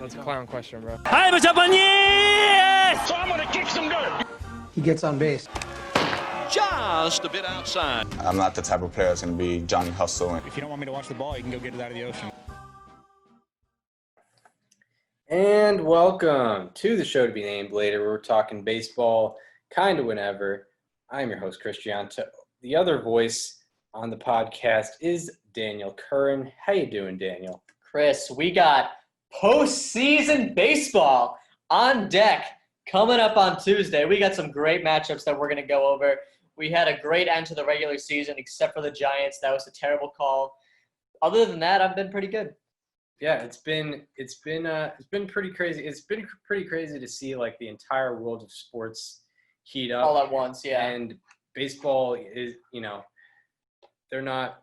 That's a clown question, bro. So I'm gonna kick some dirt. He gets on base. Just a bit outside. I'm not the type of player that's going to be Johnny Hustle. If you don't want me to watch the ball, you can go get it out of the ocean. And welcome to the show to be named later. We're talking baseball kind of whenever. I'm your host, Christian. The other voice on the podcast is Daniel Curran. How you doing, Daniel? Chris, we got postseason baseball on deck coming up on Tuesday. We got some great matchups that we're going to go over. We had a great end to the regular season, except for the Giants. That was a terrible call. Other than that, I've been pretty good. Yeah, it's been pretty crazy. It's been pretty crazy to see like the entire world of sports heat up All at once, yeah. And baseball is, they're not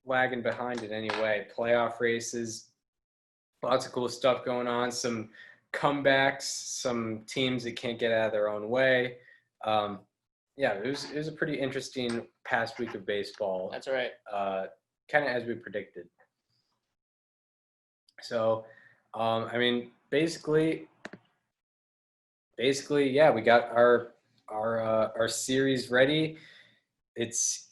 lagging behind in any way. Playoff races, lots of cool stuff going on. Some comebacks, some teams that can't get out of their own way. Yeah, it was a pretty interesting past week of baseball. That's right. Kind of as we predicted. So, basically, yeah, we got our series ready. It's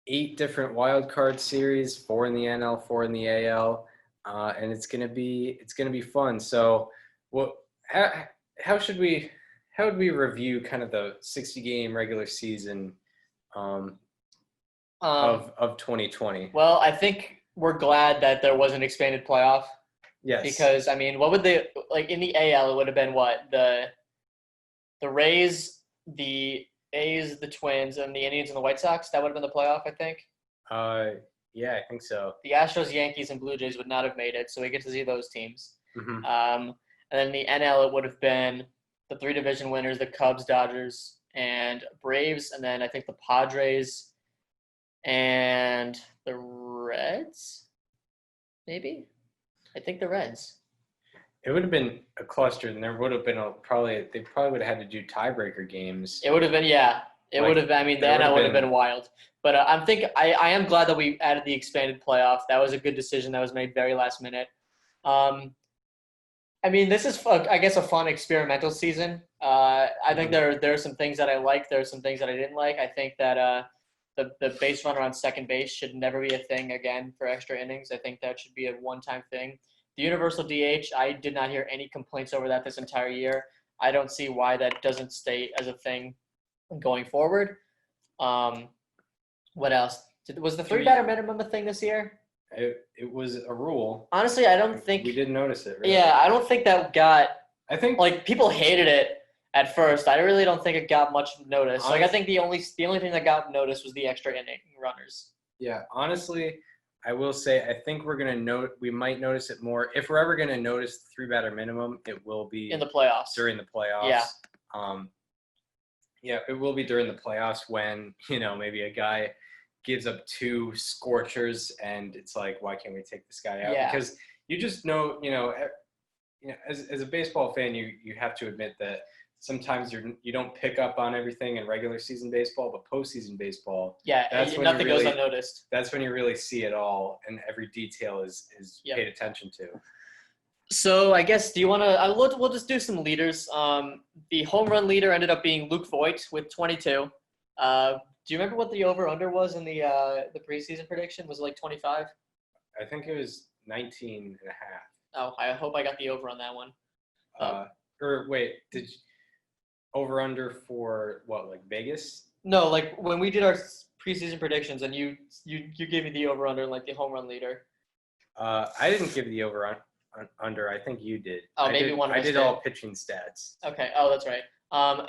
8 different wild card series, 4 in the NL, 4 in the AL, and it's gonna be fun. So, how would we review kind of the 60-game regular season of 2020? Well, I think we're glad that there was an expanded playoff. Yes. Because, what would they – like, in the AL, it would have been what? The Rays, the A's, the Twins, and the Indians and the White Sox? That would have been the playoff, I think? Yeah, I think so. The Astros, Yankees, and Blue Jays would not have made it, so we get to see those teams. Mm-hmm. And then the NL, it would have been the 3 division winners, the Cubs, Dodgers, and Braves, and then I think the Padres and the Reds, maybe? I think the Reds. It would have been a cluster, and there would have been they probably would have had to do tiebreaker games. It would have been, yeah. It would have been, the NL would have been wild. But I am glad that we added the expanded playoff. That was a good decision that was made very last minute. This is, I guess, a fun experimental season. I think there are some things that I like. There are some things that I didn't like. I think that the base runner on second base should never be a thing again for extra innings. I think that should be a one-time thing. The universal DH, I did not hear any complaints over that this entire year. I don't see why that doesn't stay as a thing going forward. What else? Was the 3-batter minimum a thing this year? It was a rule. Honestly, I don't think we didn't notice it. Really. Yeah, I don't think that got. I think people hated it at first. I really don't think it got much notice. I think the only thing that got noticed was the extra inning runners. Yeah, honestly, I will say I think we might notice it more. If we're ever gonna notice the 3-batter minimum, it will be in the playoffs. During the playoffs. Yeah. Yeah, it will be during the playoffs when maybe a guy gives up 2 scorchers and it's like, why can't we take this guy out? Yeah. Because you just know, as a baseball fan, you have to admit that sometimes you don't pick up on everything in regular season baseball, but postseason baseball, nothing goes unnoticed. That's when you really see it all, and every detail is paid attention to. So I guess, do you want to? We'll just do some leaders. The home run leader ended up being Luke Voigt with 22. Do you remember what the over/under was in the preseason prediction? Was it like 25? I think it was 19 and a half. Oh, I hope I got the over on that one. Or wait, did you, over/under for what, like Vegas? No, like when we did our preseason predictions, and you gave me the over/under, like the home run leader. I didn't give the over/under. I think you did. Oh, maybe one of us I did all pitching stats. Okay. Oh, that's right.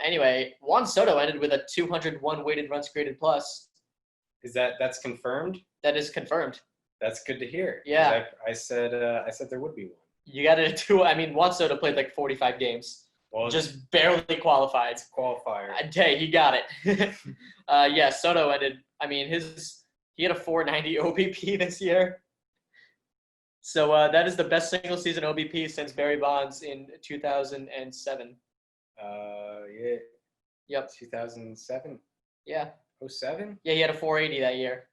Anyway, Juan Soto ended with a 201 weighted runs created plus. That's confirmed? That is confirmed. That's good to hear. Yeah. I said there would be one. You got it to. Juan Soto played like 45 games. Well, just barely qualified. Qualifier. Hey, he got it. Yeah, Soto ended. He had a 490 OBP this year. So that is the best single season OBP since Barry Bonds in 2007. Yeah. Yep. 2007. Yeah. 07? Yeah, he had a 480 that year.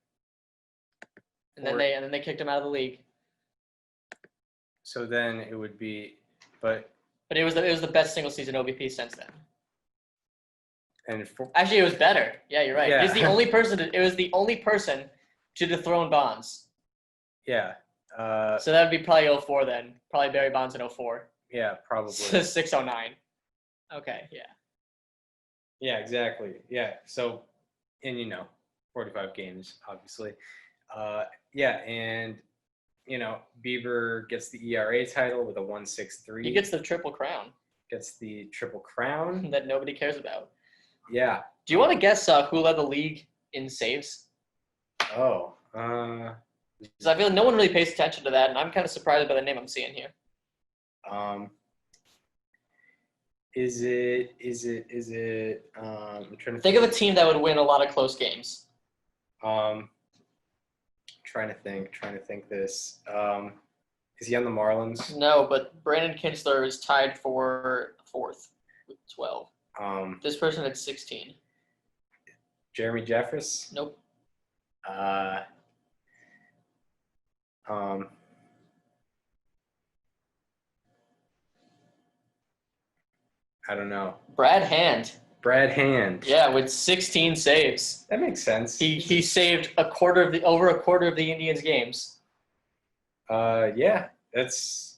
And then they kicked him out of the league. So then it would be, but But it was the best single season OBP since then. and for, Actually, it was better. Yeah, you're right. Yeah. He's the only person. It was the only person to dethrone Bonds. yeah, So that would be probably 04 then. Probably Barry Bonds in 04. yeah, probably. 609. Okay, yeah. Yeah, exactly. Yeah. So, and 45 games, obviously. Yeah, and Bieber gets the ERA title with a 1.63. He gets the triple crown Gets the triple crown. that nobody cares about. Yeah. Do you want to guess who led the league in saves? Oh. Because I feel like no one really pays attention to that, and I'm kind of surprised by the name I'm seeing here. Is it? I'm trying to Think of a team that would win a lot of close games. Trying to think this. Is he on the Marlins? No, but Brandon Kinsler is tied for fourth with 12. This person had 16. Jeremy Jeffress? Nope. I don't know. Brad Hand. Brad Hand. Yeah, with 16 saves. That makes sense. He saved over a quarter of the Indians' games. Yeah, that's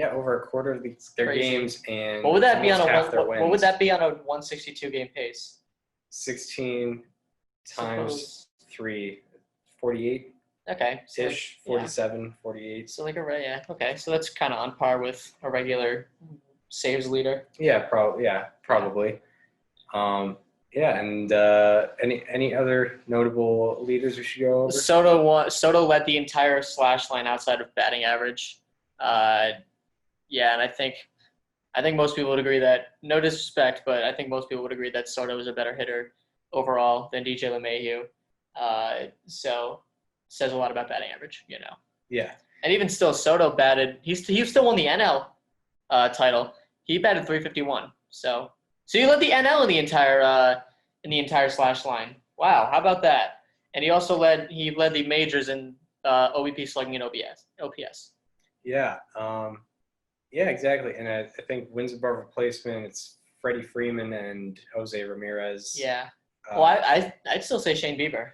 over a quarter of their Crazy. games, and What would that be on half their what would wins. that be on a 162 game pace? 16 times Suppose. 3, 48 Okay. So ish, 47, 48. So like a yeah. Okay, so that's kind of on par with a regular saves leader. Yeah, probably. Yeah, and any other notable leaders we should go over? Soto led the entire slash line outside of batting average. Yeah, and I think most people would agree that, no disrespect, but I think most people would agree that Soto was a better hitter overall than DJ LeMahieu. So says a lot about batting average, Yeah. And even still, Soto batted. He still won the NL title. He batted .351. So you led the NL in the entire slash line. Wow, how about that? And he also led the majors in OBP, slugging, and OPS. Yeah. Yeah, exactly. And I think wins above replacement, it's Freddie Freeman and Jose Ramirez. Yeah. Well, I'd still say Shane Bieber.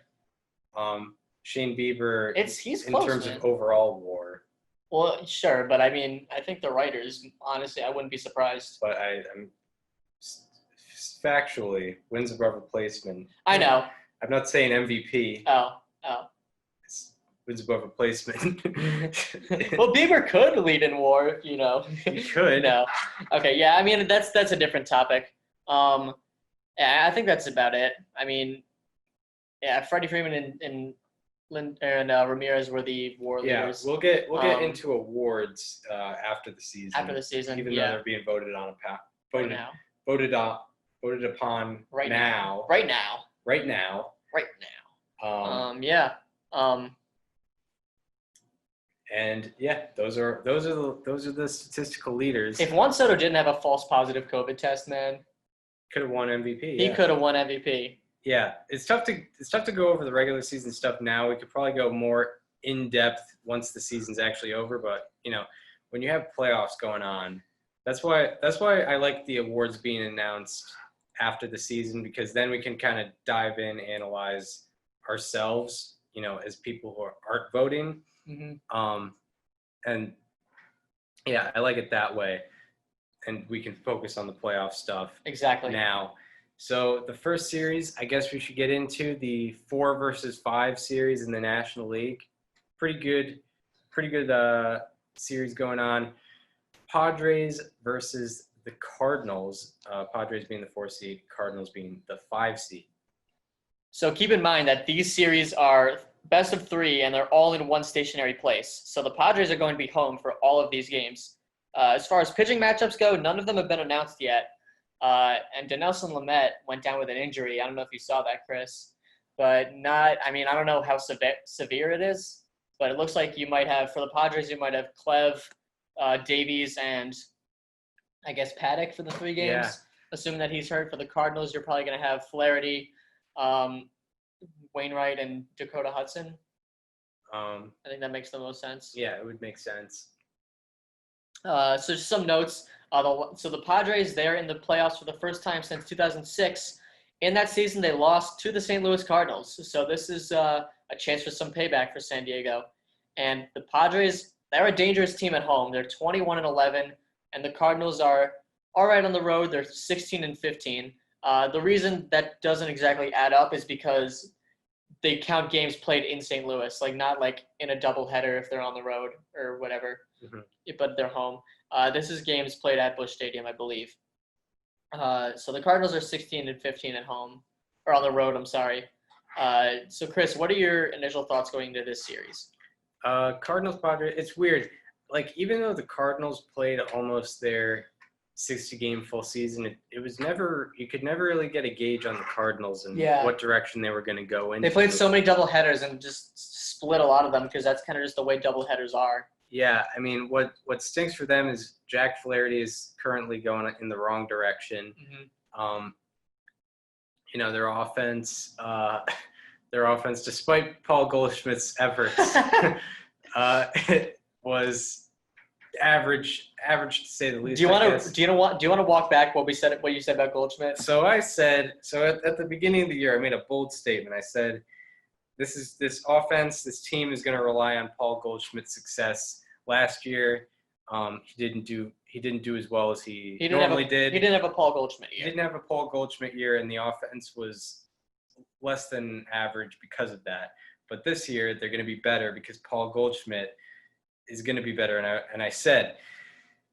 Shane Bieber. He's in close, terms man. of overall WAR. Well, sure, but I mean, I think the writers, honestly, I wouldn't be surprised. But I'm factually wins above replacement. I know. I'm not saying MVP. Oh. It's wins above replacement. Well, Bieber could lead in WAR, He could. No. Okay, yeah. I mean, that's a different topic. Yeah, I think that's about it. I mean, yeah, Freddie Freeman and Ramirez were the WAR leaders. We'll get into awards after the season. After the season, even though they're being voted on right now. voted upon Right now. Right now. Yeah. And yeah, those are the statistical leaders. If Juan Soto didn't have a false positive COVID test, man, could have won MVP. He could have won MVP. Yeah, it's tough to go over the regular season stuff now. We could probably go more in depth once the season's actually over. But when you have playoffs going on, that's why I like the awards being announced after the season, because then we can kind of dive in, analyze ourselves, as people who aren't voting. Mm-hmm. And yeah, I like it that way, and we can focus on the playoff stuff Exactly. now. So the first series, I guess we should get into the 4 versus 5 series in the National League. Pretty good series going on. Padres versus the Cardinals. Padres being the 4 seed, Cardinals being the 5 seed. So keep in mind that these series are best of 3, and they're all in one stationary place. So the Padres are going to be home for all of these games. As far as pitching matchups go, none of them have been announced yet. And Dinelson Lamet went down with an injury. I don't know if you saw that, Chris. But I don't know how severe it is, but it looks like for the Padres, you might have Clev, Davies, and I guess Paddock for the 3 games. Yeah. Assuming that he's hurt. For the Cardinals, you're probably going to have Flaherty, Wainwright, and Dakota Hudson. I think that makes the most sense. Yeah, it would make sense. So just some notes. So the Padres, they're in the playoffs for the first time since 2006. In that season, they lost to the St. Louis Cardinals. So this is a chance for some payback for San Diego. And the Padres, they're a dangerous team at home. They're 21-11, and the Cardinals are all right on the road. They're 16-15. The reason that doesn't exactly add up is because they count games played in St. Louis, like not like in a doubleheader if they're on the road or whatever, but they're home. This is games played at Busch Stadium, I believe. So the Cardinals are 16-15 at home, or on the road, I'm sorry. So Chris, what are your initial thoughts going into this series? Cardinals Padres. It's weird. Like even though the Cardinals played almost their 60-game full season, it was never, you could never really get a gauge on the Cardinals and what direction they were going to go in. They played so many doubleheaders and just split a lot of them because that's kind of just the way doubleheaders are. Yeah, I mean, what stinks for them is Jack Flaherty is currently going in the wrong direction. Their offense, despite Paul Goldschmidt's efforts, it was average to say the least. Do you want to walk back what you said about Goldschmidt? So I said, at the beginning of the year, I made a bold statement. I said, this offense, this team is going to rely on Paul Goldschmidt's success. Last year, he didn't do as well as he normally did. He didn't have a Paul Goldschmidt year. He didn't have a Paul Goldschmidt year, and the offense was less than average because of that. But this year, they're going to be better because Paul Goldschmidt is going to be better. And I said,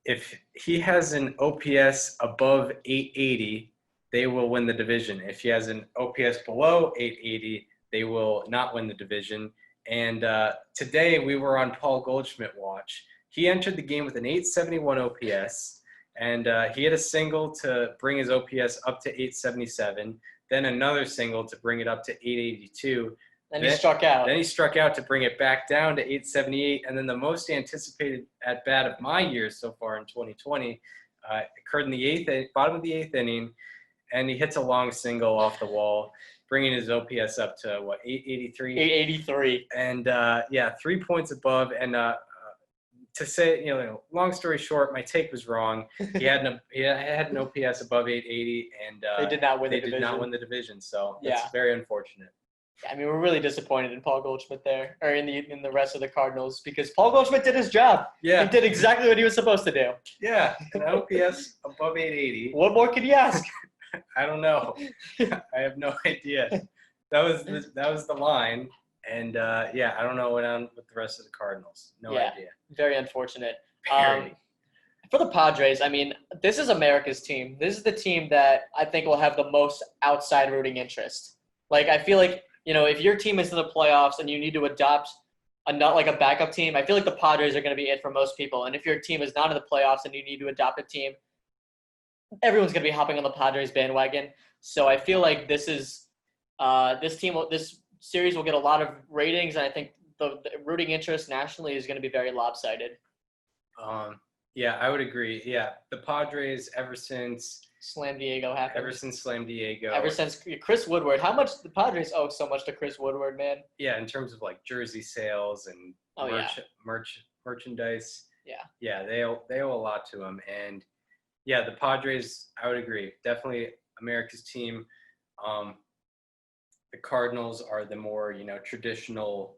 if he has an OPS above 880, they will win the division. If he has an OPS below 880, they will not win the division. And today we were on Paul Goldschmidt watch. He entered the game with an 871 OPS, and he hit a single to bring his OPS up to 877, then another single to bring it up to 882. Then he struck out. Then he struck out to bring it back down to 878, and then the most anticipated at bat of my year so far in 2020 occurred in the bottom of the eighth inning, and he hits a long single off the wall, bringing his OPS up to 883. 883. And 3 points above. And to say, long story short, my take was wrong. He had an OPS above 880, and they did not win the division. They did not win the division, so it's very unfortunate. I mean, we're really disappointed in Paul Goldschmidt there, or in the rest of the Cardinals, because Paul Goldschmidt did his job. Yeah. He did exactly what he was supposed to do. Yeah, an OPS above 880. What more could you ask? I don't know. I have no idea. That was the line, and I don't know what went on with the rest of the Cardinals. No idea. Very unfortunate. For the Padres, I mean, this is America's team. This is the team that I think will have the most outside rooting interest. Like, I feel like, if your team is in the playoffs and you need to adopt not like a backup team, I feel like the Padres are going to be it for most people. And if your team is not in the playoffs and you need to adopt a team, everyone's going to be hopping on the Padres bandwagon. So I feel like this series will get a lot of ratings, and I think the rooting interest nationally is going to be very lopsided. I would agree. Yeah, the Padres, ever since Slam Diego happened. Ever since Slam Diego. Ever since Chris Woodward. How much the Padres owe so much to Chris Woodward, man? Yeah, in terms of like jersey sales and merchandise. Yeah, they owe a lot to him. And yeah, the Padres, I would agree. Definitely America's team. The Cardinals are the more, traditional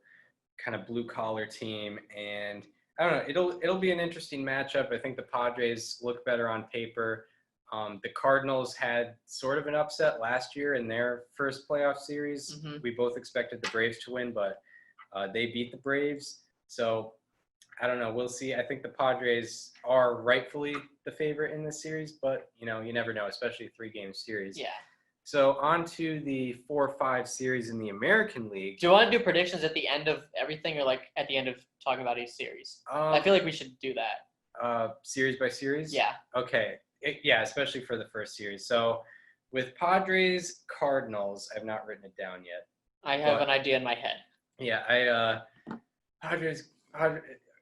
kind of blue collar team. And I don't know, it'll be an interesting matchup. I think the Padres look better on paper. The Cardinals had sort of an upset last year in their first playoff series. Mm-hmm. We both expected the Braves to win, but they beat the Braves. So I don't know. We'll see. I think the Padres are rightfully the favorite in this series, but you never know, especially a 3-game series. Yeah. So on to the 4-5 series in the American League. Do you want to do predictions at the end of everything, or like at the end of talking about each series? I feel like we should do that. Series by series? Yeah. Okay. Especially for the first series. So with Padres Cardinals, I've not written it down yet. I have an idea in my head. Yeah, Padres.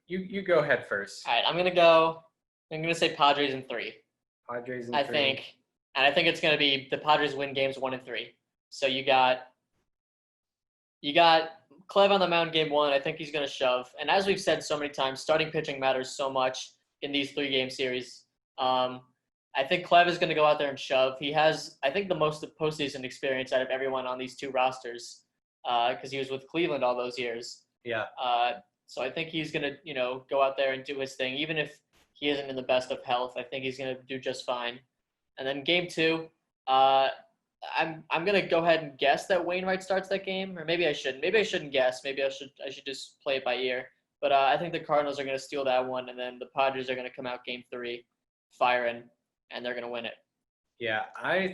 You go ahead first. All right, I'm gonna say Padres in 3. Padres in 3. I think it's gonna be the Padres win games 1 and 3. So you got Clev on the mound game 1. I think he's gonna shove. And as we've said so many times, starting pitching matters so much in these 3-game series. I think Clev is going to go out there and shove. He has, I think, the most postseason experience out of everyone on these two rosters because he was with Cleveland all those years. Yeah. So I think he's going to, go out there and do his thing. Even if he isn't in the best of health, I think he's going to do just fine. And then game 2, I'm going to go ahead and guess that Wainwright starts that game, or maybe I shouldn't. Maybe I shouldn't guess. Maybe I should just play it by ear. But I think the Cardinals are going to steal that one, and then the Padres are going to come out game 3 firing, and they're going to win it. Yeah, I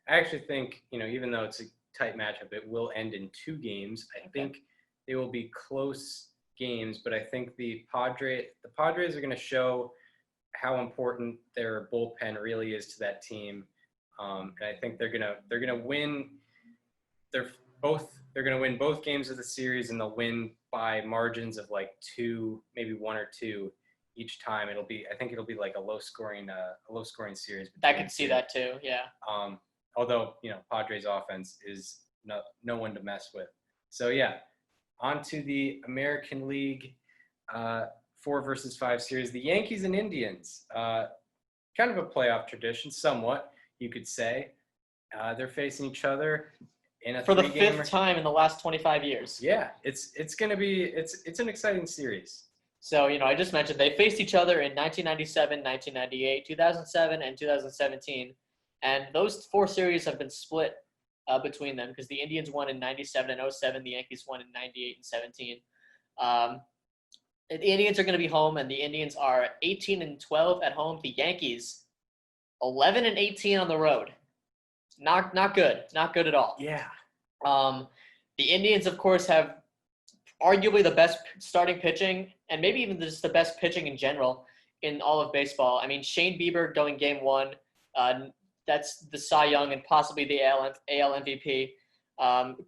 actually think, even though it's a tight matchup, it will end in 2 games. I think they will be close games, but I think the Padres are going to show how important their bullpen really is to that team. And I think they're gonna win. They're gonna win both games of the series, and they'll win by margins of like 2, maybe 1 or 2 each time. I think it'll be like a low scoring series. I can see that too. Yeah. Although Padres offense is no one to mess with. So yeah, on to the American League 4 versus 5 series. The Yankees and Indians, kind of a playoff tradition, somewhat. You could say they're facing each other in a for the 3-gamer. 5th time in the last 25 years. Yeah, it's an exciting series. So I just mentioned they faced each other in 1997, 1998, 2007, and 2017, and those 4 series have been split between them because the Indians won in 97 and 07, the Yankees won in 98 and 17. The Indians are going to be home, and the Indians are 18-12 at home. The Yankees 11-18 on the road. Not good. Not good at all. Yeah. The Indians, of course, have arguably the best starting pitching, and maybe even just the best pitching in general in all of baseball. I mean, Shane Bieber going game 1. That's the Cy Young and possibly the AL MVP.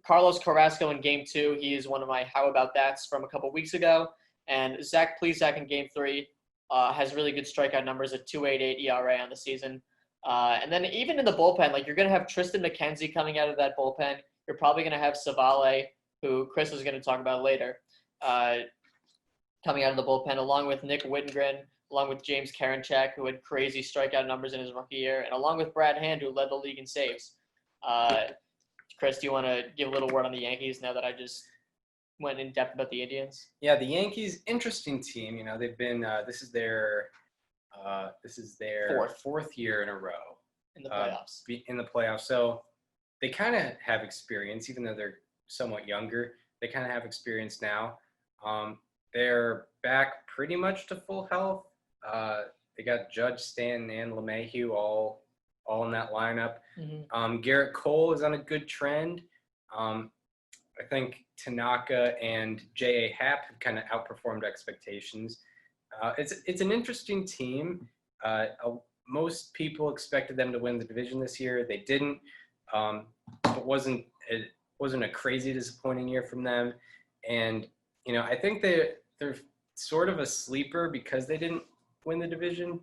Carlos Carrasco in game 2. He is one of my how about that's from a couple weeks ago. And Zach Plesac in game 3. Has really good strikeout numbers at 2.88 ERA on the season. And then even in the bullpen, like you're going to have Tristan McKenzie coming out of that bullpen. You're probably going to have Savale, who Chris is going to talk about later, coming out of the bullpen, along with Nick Wittengren, along with James Karinchak, who had crazy strikeout numbers in his rookie year, and along with Brad Hand, who led the league in saves. Chris, do you want to give a little word on the Yankees now that I just went in depth about the Indians? Yeah, the Yankees, interesting team. They've been this is their 4th year in a row in the playoffs. So they kind of have experience, even though they're somewhat younger. They kind of have experience now. They're back pretty much to full health. They got Judge, Stanton, and LeMahieu all in that lineup. Mm-hmm. Garrett Cole is on a good trend. I think Tanaka and J.A. Happ have kind of outperformed expectations. It's an interesting team. Most people expected them to win the division this year. They didn't. It wasn't a crazy disappointing year from them. And, I think they're sort of a sleeper because they didn't win the division.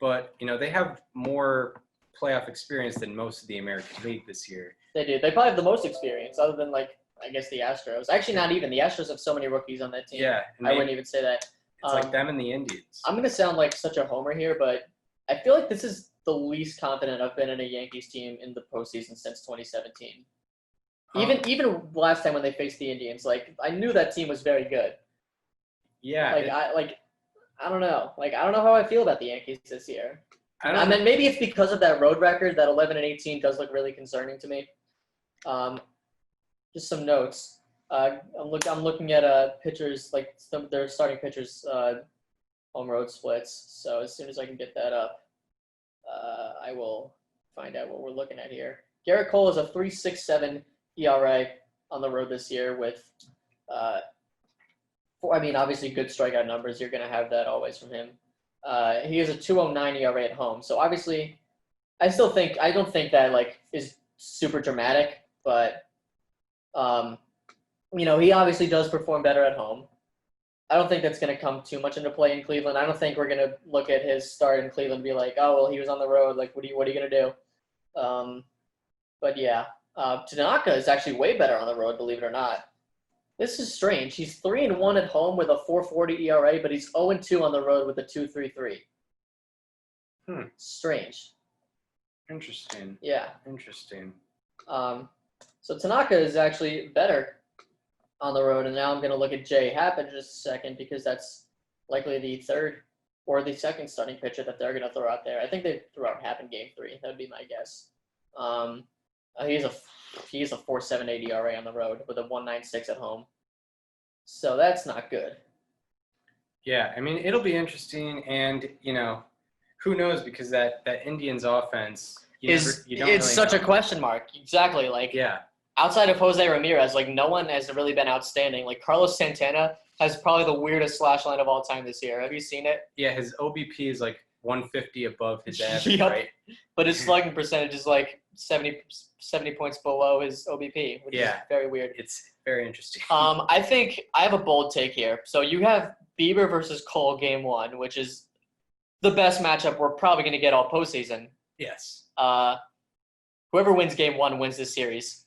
But, they have more playoff experience than most of the American League this year. They do. They probably have the most experience other than, I guess the Astros. Actually, not even. The Astros have so many rookies on that team. Yeah. I wouldn't even say that. It's like them and the Indians. I'm going to sound like such a homer here, but I feel like this is the least confident I've been in a Yankees team in the postseason since 2017. Even last time when they faced the Indians, I knew that team was very good. Yeah. I don't know. I don't know how I feel about the Yankees this year. I mean, maybe it's because of that road record. That 11-18 does look really concerning to me. Just some notes. I'm looking at pitchers, their starting pitchers' home road splits. So as soon as I can get that up, I will find out what we're looking at here. Garrett Cole is a 3.67 ERA on the road this year with, obviously good strikeout numbers. You're going to have that always from him. He has a 2.09 ERA at home. So obviously, I don't think that is super dramatic, but he obviously does perform better at home. I don't think that's going to come too much into play in Cleveland. I don't think we're going to look at his start in Cleveland and be like, oh, well, he was on the road. What are you going to do? But yeah, Tanaka is actually way better on the road, believe it or not. This is strange. He's 3-1 at home with a 4.40 ERA, but he's 0-2 on the road with a 2.33. Strange. Interesting. Yeah. Interesting. So Tanaka is actually better on the road, and now I'm going to look at Jay Happ in just a second because that's likely the third or the second starting pitcher that they're going to throw out there. I think they threw out Happ in Game 3. That would be my guess. He's a 4.78 ERA on the road with a 1.96 at home. So that's not good. Yeah, I mean, it'll be interesting, and, who knows, because that Indians offense It's really such know. a question mark. Exactly. Like, Yeah. outside of Jose Ramirez, like, no one has really been outstanding. Like, Carlos Santana has probably the weirdest slash line of all time this year. Have you seen it? Yeah, his OBP is like 150 above his average, Yep. right? But his slugging percentage is like 70 points below his OBP, which is very weird. It's very interesting. I think I have a bold take here. So you have Bieber versus Cole Game 1, which is the best matchup we're probably going to get all postseason. Yes. Whoever wins Game 1 wins this series.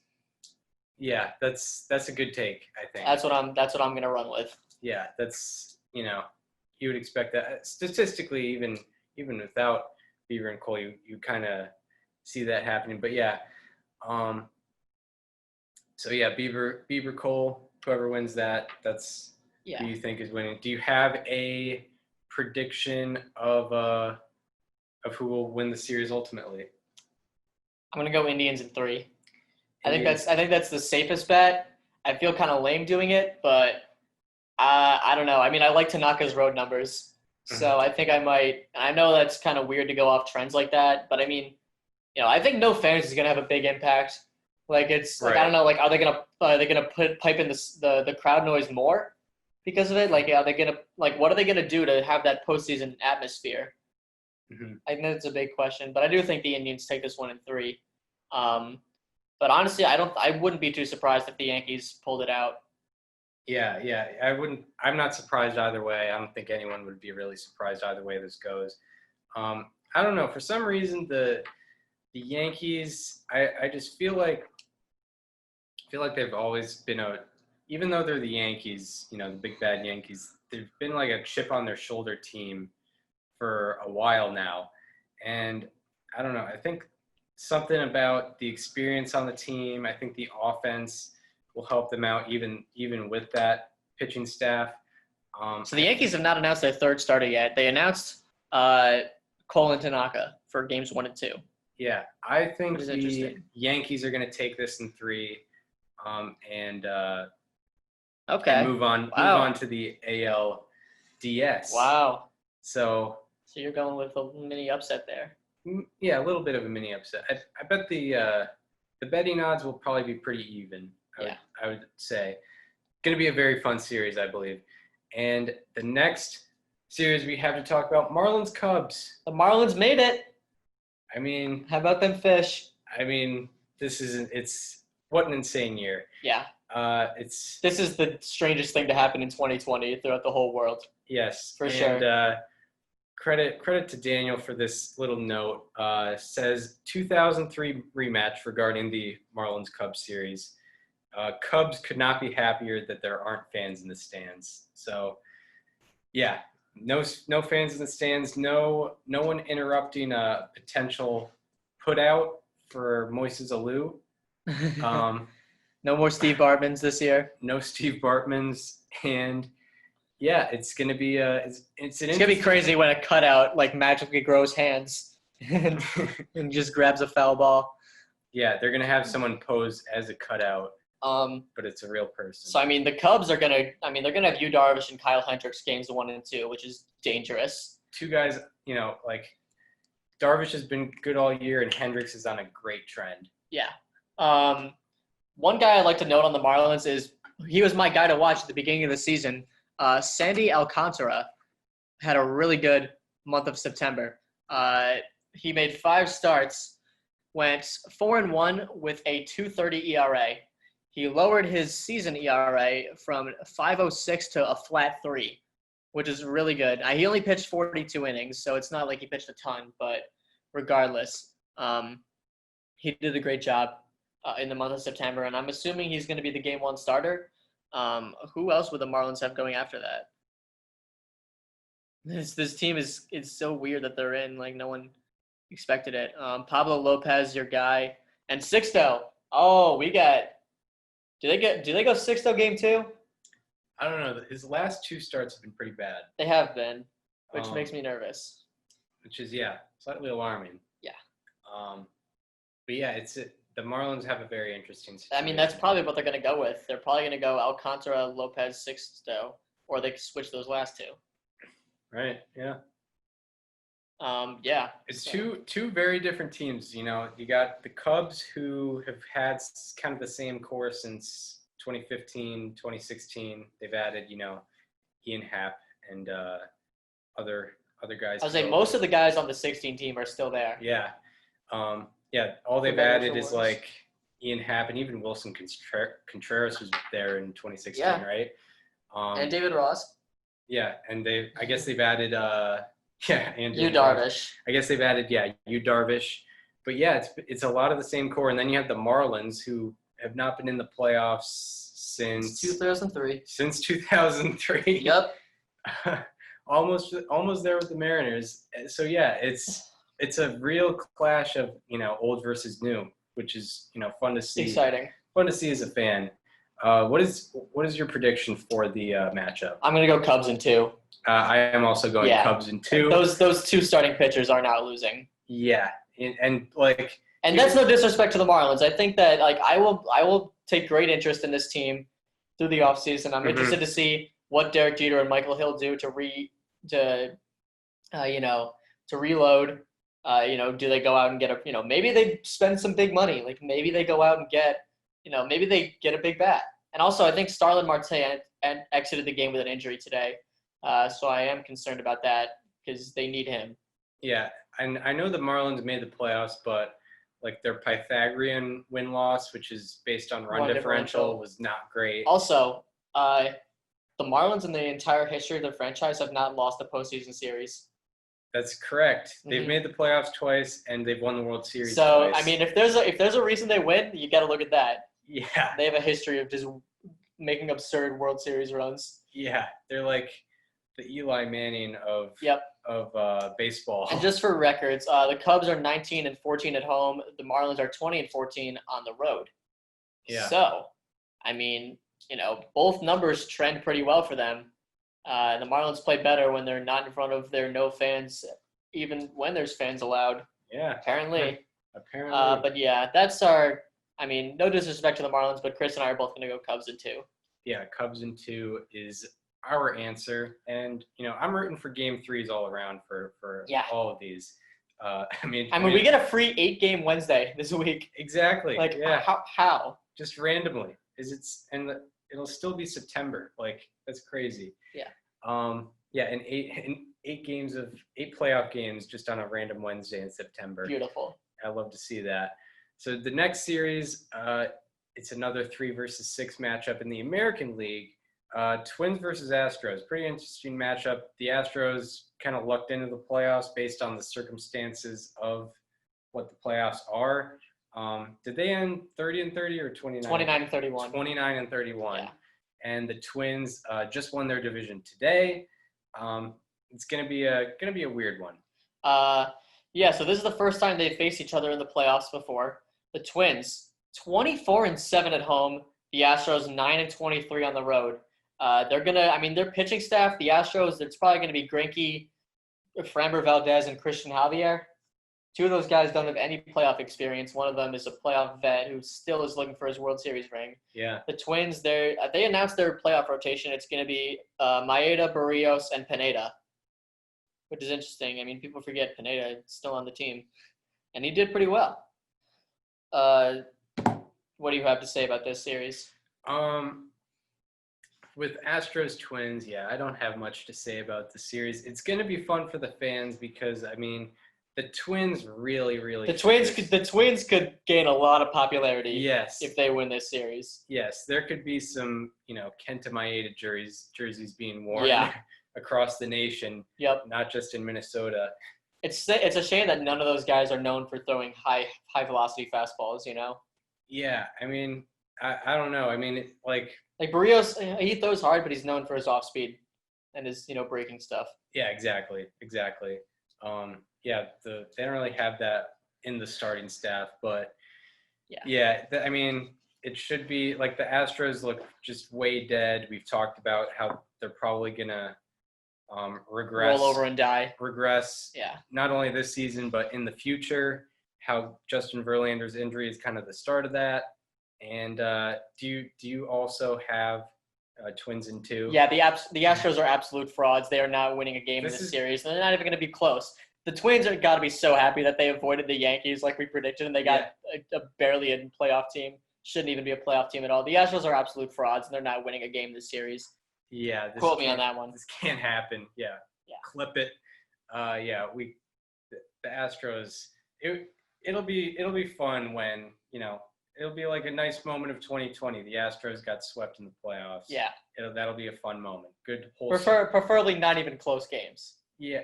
Yeah, that's a good take, I think. That's what I'm going to run with. Yeah, that's, you would expect that. Statistically, even without Bieber and Cole, you kind of see that happening. But yeah, so yeah, Bieber, Cole, whoever wins that, that's who you think is winning. Do you have a prediction of who will win the series ultimately? I'm going to go Indians in 3. I think that's the safest bet. I feel kind of lame doing it, but I don't know. I mean, I like Tanaka's road numbers, so I think I might. I know that's kind of weird to go off trends like that, but I mean, I think no fans is gonna have a big impact. Like it's like I don't know. Like are they gonna pipe in the crowd noise more because of it? Like are they gonna what are they gonna do to have that postseason atmosphere? I think that's a big question, but I do think the Indians take this one in 3. But honestly, I wouldn't be too surprised if the Yankees pulled it out. Yeah, I wouldn't. I'm not surprised either way. I don't think anyone would be really surprised either way this goes. I don't know. For some reason, the Yankees, I just feel like they've always been even though they're the Yankees, the big bad Yankees, they've been like a chip on their shoulder team for a while now, and I don't know. I think something about the experience on the team. I think the offense will help them out even with that pitching staff. So the Yankees have not announced their third starter yet. They announced Cole and Tanaka for games 1 and 2. Yeah, I think the Yankees are going to take this in 3, and move on to the ALDS. Wow. So you're going with a mini upset there. Yeah, a little bit of a mini upset. I bet the betting odds will probably be pretty even. I would say. Going to be a very fun series, I believe. And the next series we have to talk about, Marlins Cubs. The Marlins made it. I mean, how about them fish? I mean, it's what an insane year. Yeah. This is the strangest thing to happen in 2020 throughout the whole world. Yes, for sure. And credit to Daniel for this little note. Says 2003 rematch regarding the Marlins Cubs series. Cubs could not be happier that there aren't fans in the stands. So, yeah, no fans in the stands. No one interrupting a potential put out for Moises Alou. No more Steve Bartmans this year. No Steve Bartmans, and yeah, it's gonna be it's gonna be crazy when a cutout magically grows hands and just grabs a foul ball. Yeah, they're gonna have someone pose as a cutout. But it's a real person. So, I mean, the Cubs are they're going to have Yu Darvish and Kyle Hendricks games 1 and 2, which is dangerous. 2 guys, Darvish has been good all year and Hendricks is on a great trend. Yeah. One guy I'd like to note on the Marlins is he was my guy to watch at the beginning of the season. Sandy Alcantara had a really good month of September. He made 5 starts, went 4-1 with a 2.30 ERA. He lowered his season ERA from 5.06 to a flat 3, which is really good. He only pitched 42 innings, so it's not like he pitched a ton, but regardless, he did a great job in the month of September, and I'm assuming he's going to be the Game 1 starter. Who else would the Marlins have going after that? This team is so weird that they're in. Like, no one expected it. Pablo Lopez, your guy, and Sixto. Oh, we got. Do they go Sixto game 2? I don't know. His last 2 starts have been pretty bad. They have been, which makes me nervous. Which is slightly alarming. Yeah. But yeah, the Marlins have a very interesting situation. I mean, that's probably what they're going to go with. They're probably going to go Alcantara, Lopez, Sixto, or they switch those last 2. Right. Yeah. Yeah. It's two very different teams. You got the Cubs, who have had kind of the same core since 2015, 2016. They've added, Ian Happ and other guys. I was saying most of the guys on the 16 team are still there. Yeah. All they've added is like Ian Happ, and even Wilson Contreras was there in 2016, right? And David Ross. Yeah, and I guess they've added and Yu Darvish. I guess they've added Yu Darvish. But yeah, it's a lot of the same core. And then you have the Marlins, who have not been in the playoffs since 2003. Since 2003. Yep. almost there with the Mariners. So yeah, it's a real clash of, old versus new, which is, fun to see. Exciting. Fun to see as a fan. What is your prediction for the matchup? I'm going to go Cubs in 2. I am also going Cubs in 2. Those 2 starting pitchers are not losing. Yeah, and that's no disrespect to the Marlins. I think that I will take great interest in this team through the offseason. I'm interested to see what Derek Jeter and Michael Hill do to reload. Do they go out and get maybe they spend some big money. Like maybe they go out and get maybe they get a big bat. And also, I think Starlin Marte exited the game with an injury today. So I am concerned about that because they need him. Yeah, and I know the Marlins made the playoffs, but their Pythagorean win-loss, which is based on run differential, was not great. Also, the Marlins in the entire history of their franchise have not lost a postseason series. That's correct. They've made the playoffs twice, and they've won the World Series so, twice. I mean, if there's a reason they win, you got to look at that. Yeah. They have a history of just making absurd World Series runs. Yeah, they're like the Eli Manning of baseball. And just for records, the Cubs are 19-14 at home. The Marlins are 20-14 on the road. Yeah. So, I mean, both numbers trend pretty well for them. The Marlins play better when they're not in front of their no fans, even when there's fans allowed. Yeah. Apparently. But yeah, that's our. I mean, no disrespect to the Marlins, but Chris and I are both going to go Cubs in 2. Yeah, Cubs in 2 is our answer, and I'm rooting for Game 3s all around for all of these. I mean, we get a free 8-game Wednesday this week. Exactly. How? Just randomly. It'll still be September. That's crazy. Yeah. And 8 games of 8 playoff games just on a random Wednesday in September. Beautiful. I love to see that. So the next series, it's another 3 versus 6 matchup in the American League. Twins versus Astros. Pretty interesting matchup. The Astros kind of lucked into the playoffs based on the circumstances of what the playoffs are. Did they end 30-30 or 29? 29-31. 29-31. Yeah. And the Twins just won their division today. It's gonna be a weird one. So this is the first time they've faced each other in the playoffs before. The Twins, 24-7 at home. The Astros, 9-23 on the road. Their pitching staff, the Astros, it's probably going to be Greinke, Framber Valdez, and Christian Javier. 2 of those guys don't have any playoff experience. One of them is a playoff vet who still is looking for his World Series ring. Yeah. The Twins, they announced their playoff rotation. It's going to be Maeda, Barrios, and Pineda, which is interesting. I mean, people forget Pineda is still on the team, and he did pretty well. What do you have to say about this series? With Astros Twins, I don't have much to say about the series. It's going to be fun for the fans because, I mean, the Twins really the Twins could gain a lot of popularity. Yes. If they win this series. Yes, there could be some, Kenta Maeda jerseys being worn across the nation. Yep. Not just in Minnesota. It's a shame that none of those guys are known for throwing high velocity fastballs, Yeah, I mean, I don't know. I mean, Like Barrios, he throws hard, but he's known for his off speed and his breaking stuff. yeah, exactly. Yeah, they don't really have that in the starting staff, but I mean, it should be like the Astros look just way dead. We've talked about how they're probably gonna regress, roll over and die. Yeah. Not only this season, but in the future. How Justin Verlander's injury is kind of the start of that. And do you also have Twins in 2? Yeah, the Astros are absolute frauds. They are not winning a game in this series. They're not even going to be close. The Twins are got to be so happy that they avoided the Yankees like we predicted, and they got a barely a playoff team. Shouldn't even be a playoff team at all. The Astros are absolute frauds, and they're not winning a game this series. Yeah. Quote me on that one. This can't happen. Yeah. Clip it. The Astros, it'll be fun when, it'll be like a nice moment of 2020. The Astros got swept in the playoffs. Yeah. That'll be a fun moment. Good whole preferably not even close games. Yeah,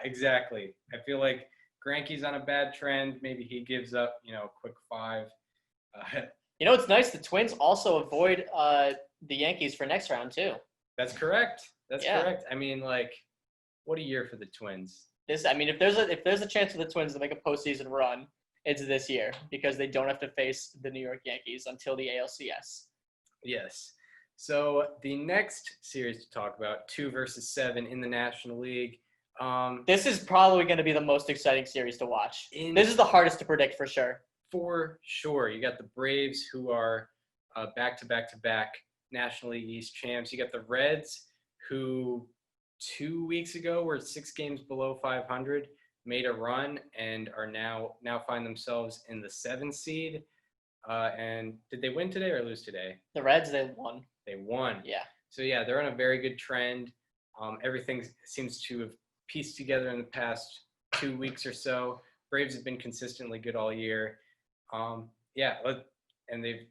exactly. I feel like Greinke's on a bad trend. Maybe he gives up, a quick 5. It's nice. The Twins also avoid the Yankees for next round too. That's correct. Correct. I mean, like, what a year for the Twins. If there's a chance for the Twins to make a postseason run, it's this year because they don't have to face the New York Yankees until the ALCS. Yes. So the next series to talk about, 2 versus 7 in the National League. This is probably going to be the most exciting series to watch. This is the hardest to predict for sure. For sure. You got the Braves, who are back-to-back National League East champs. You got the Reds, who 2 weeks ago were 6 games below 500, made a run, and are now find themselves in the 7th seed. And did they win today or lose today? The Reds, they won. They won. Yeah. So, yeah, they're on a very good trend. Everything seems to have pieced together in the past 2 weeks or so. Braves have been consistently good all year. And they've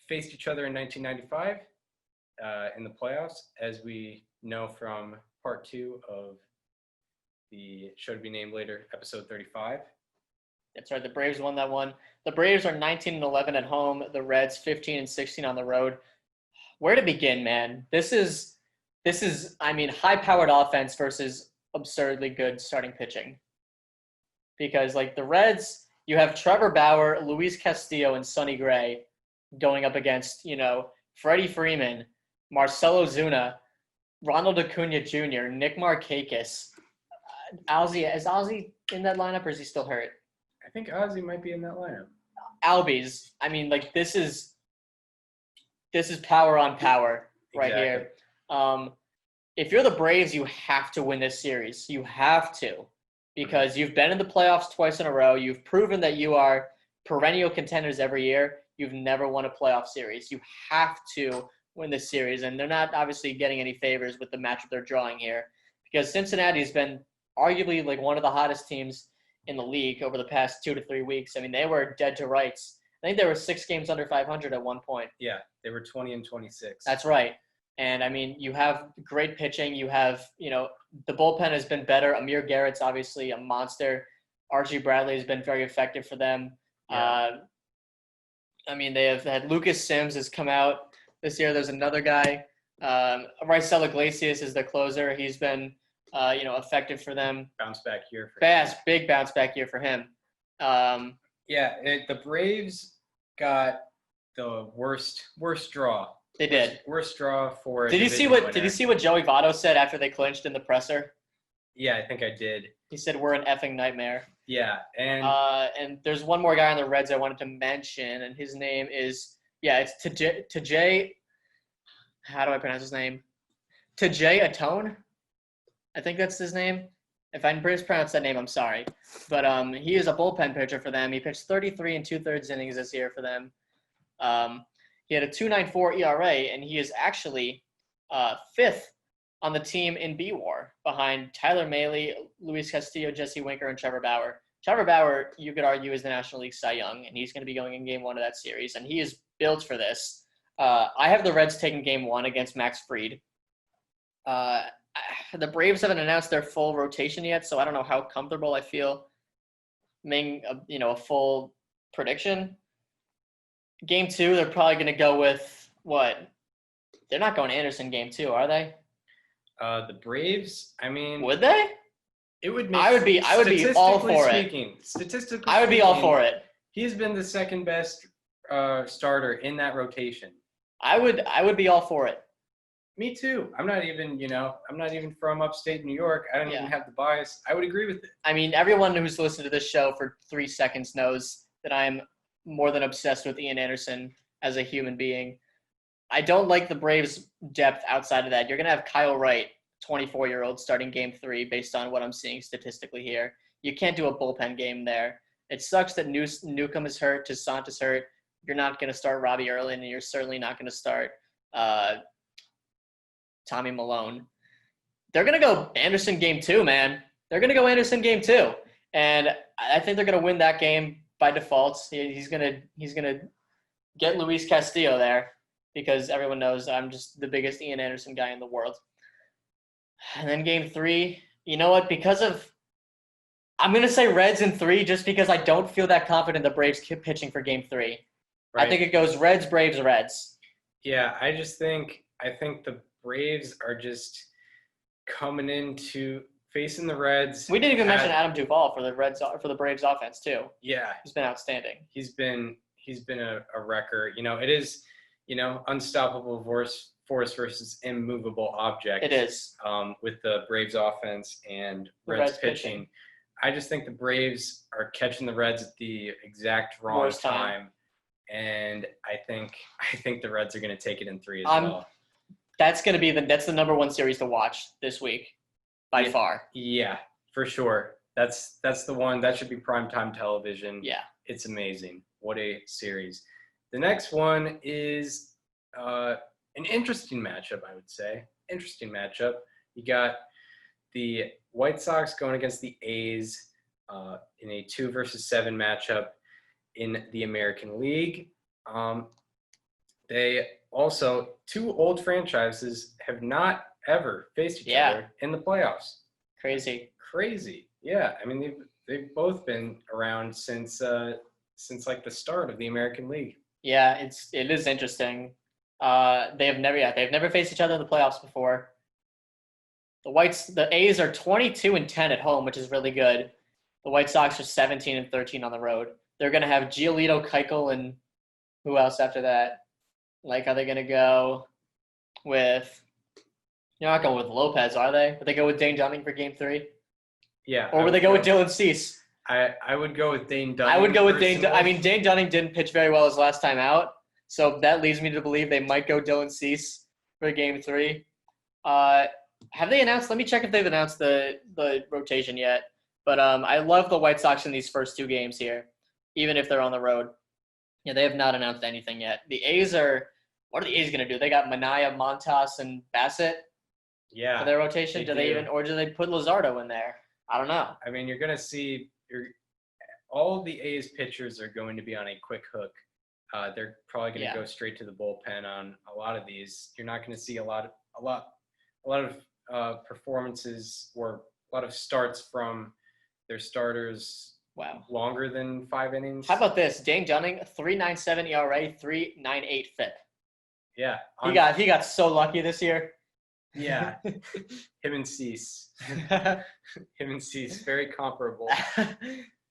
faced each other in 1995 in the playoffs, as we know from part 2 of the show to be named later, episode 35. That's right. The Braves won that one. The Braves are 19-11 at home. The Reds 15-16 on the road. Where to begin, man? This is high-powered offense versus absurdly good starting pitching. Because like the Reds, you have Trevor Bauer, Luis Castillo, and Sonny Gray going up against, Freddie Freeman, Marcelo Zuna, Ronald Acuna Jr., Nick Markakis. Is Ozzie in that lineup, or is he still hurt? I think Ozzie might be in that lineup. Albies. This is power on power right here. If you're the Braves, you have to win this series. You have to, because you've been in the playoffs twice in a row. You've proven that you are perennial contenders every year. You've never won a playoff series. You have to win this series, and they're not obviously getting any favors with the matchup they're drawing here, because Cincinnati's been arguably like one of the hottest teams in the league over the past 2 to 3 weeks. They were dead to rights. I think they were 6 games under 500 at one point. Yeah, they were 20-26. That's right. And you have great pitching. You have, the bullpen has been better. Amir Garrett's obviously a monster. Archie Bradley has been very effective for them. Yeah. They have had Lucas Sims has come out this year. There's another guy. Raisel Iglesias is their closer. He's been, effective for them. Bounce back year for him. Big bounce back year for him. The Braves got the worst draw. They did. Worst draw for. Did you see what Joey Votto said after they clinched in the presser? Yeah, I think I did. He said we're an effing nightmare. Yeah, and there's one more guy on the Reds I wanted to mention, and his name is it's Tajay. How do I pronounce his name? Tajay Atone. I think that's his name. If I mispronounce that name, I'm sorry. But he is a bullpen pitcher for them. He pitched 33 2/3 innings this year for them. He had a 2.94 ERA, and he is actually 5th on the team in B-WAR behind Tyler Mahle, Luis Castillo, Jesse Winker, and Trevor Bauer. Trevor Bauer, you could argue, is the National League Cy Young, and he's going to be going in Game 1 of that series, and he is built for this. I have the Reds taking Game 1 against Max Fried. The Braves haven't announced their full rotation yet, so I don't know how comfortable I feel making a full prediction. Game 2, they're probably going to go with what? They're not going Anderson game 2, are they? The Braves, I mean, Would they? it would make I would be all for it. Statistically I would be all for it. He's been the second best starter in that rotation. I would be all for it. Me too. I'm not even from upstate New York. I don't even have the bias. I would agree with it. I mean, everyone who's listened to this show for 3 seconds knows that I'm more than obsessed with Ian Anderson as a human being. I don't like the Braves' depth outside of that. You're going to have Kyle Wright, 24-year-old, starting game 3 based on what I'm seeing statistically here. You can't do a bullpen game there. It sucks that Newcomb is hurt, Toussaint is hurt. You're not going to start Robbie Erlin, and you're certainly not going to start Tommy Malone. They're going to go Anderson game 2, man. They're going to go Anderson game 2. And I think they're going to win that game by default. He's going to get Luis Castillo there because everyone knows I'm just the biggest Ian Anderson guy in the world. And then game 3, you know what? I'm going to say Reds in 3 just because I don't feel that confident the Braves keep pitching for game 3. Right. I think it goes Reds, Braves, Reds. Yeah, I think the Braves are just coming into facing the Reds. We didn't even mention Adam Duvall for the Braves offense too. Yeah, he's been outstanding. He's been a wrecker. It is unstoppable force versus immovable object. It is with the Braves offense and Reds pitching. I just think the Braves are catching the Reds at the exact wrong time. And I think the Reds are going to take it in 3 as well. That's going to be that's the number 1 series to watch this week, by far. Yeah, for sure. That's the one that should be primetime television. Yeah, it's amazing. What a series! The next one is an interesting matchup, I would say. Interesting matchup. You got the White Sox going against the A's in a 2 versus 7 matchup in the American League. They also, 2 old franchises have not ever faced each other in the playoffs. Crazy. Yeah, I mean they've both been around since like the start of the American League. Yeah, it is interesting. They've never faced each other in the playoffs before. The A's are 22-10 at home, which is really good. The White Sox are 17-13 on the road. They're going to have Giolito, Keuchel, and who else after that? Like, are they going to go with – you're not going with Lopez, are they? Would they go with Dane Dunning for game 3? Yeah. Or would they go with Dylan Cease? I would go with Dane Dunning. I would go with Dane – I mean, Dane Dunning didn't pitch very well his last time out, so that leads me to believe they might go Dylan Cease for game 3. Have they announced – let me check if they've announced the rotation yet. But I love the White Sox in these first 2 games here, even if they're on the road. Yeah, they have not announced anything yet. The A's are – what are the A's going to do? They got Manaea, Montas, and Bassett for their rotation. Do they put Luzardo in there? I don't know. I mean, you're going to see all of the A's pitchers are going to be on a quick hook. They're probably going to go straight to the bullpen on a lot of these. You're not going to see a lot of performances or a lot of starts from their starters. Wow. Longer than 5 innings. How about this? Dane Dunning, 3.97 ERA, 3.98 FIP. Yeah. He got so lucky this year. Yeah. Him and Cease. Very comparable.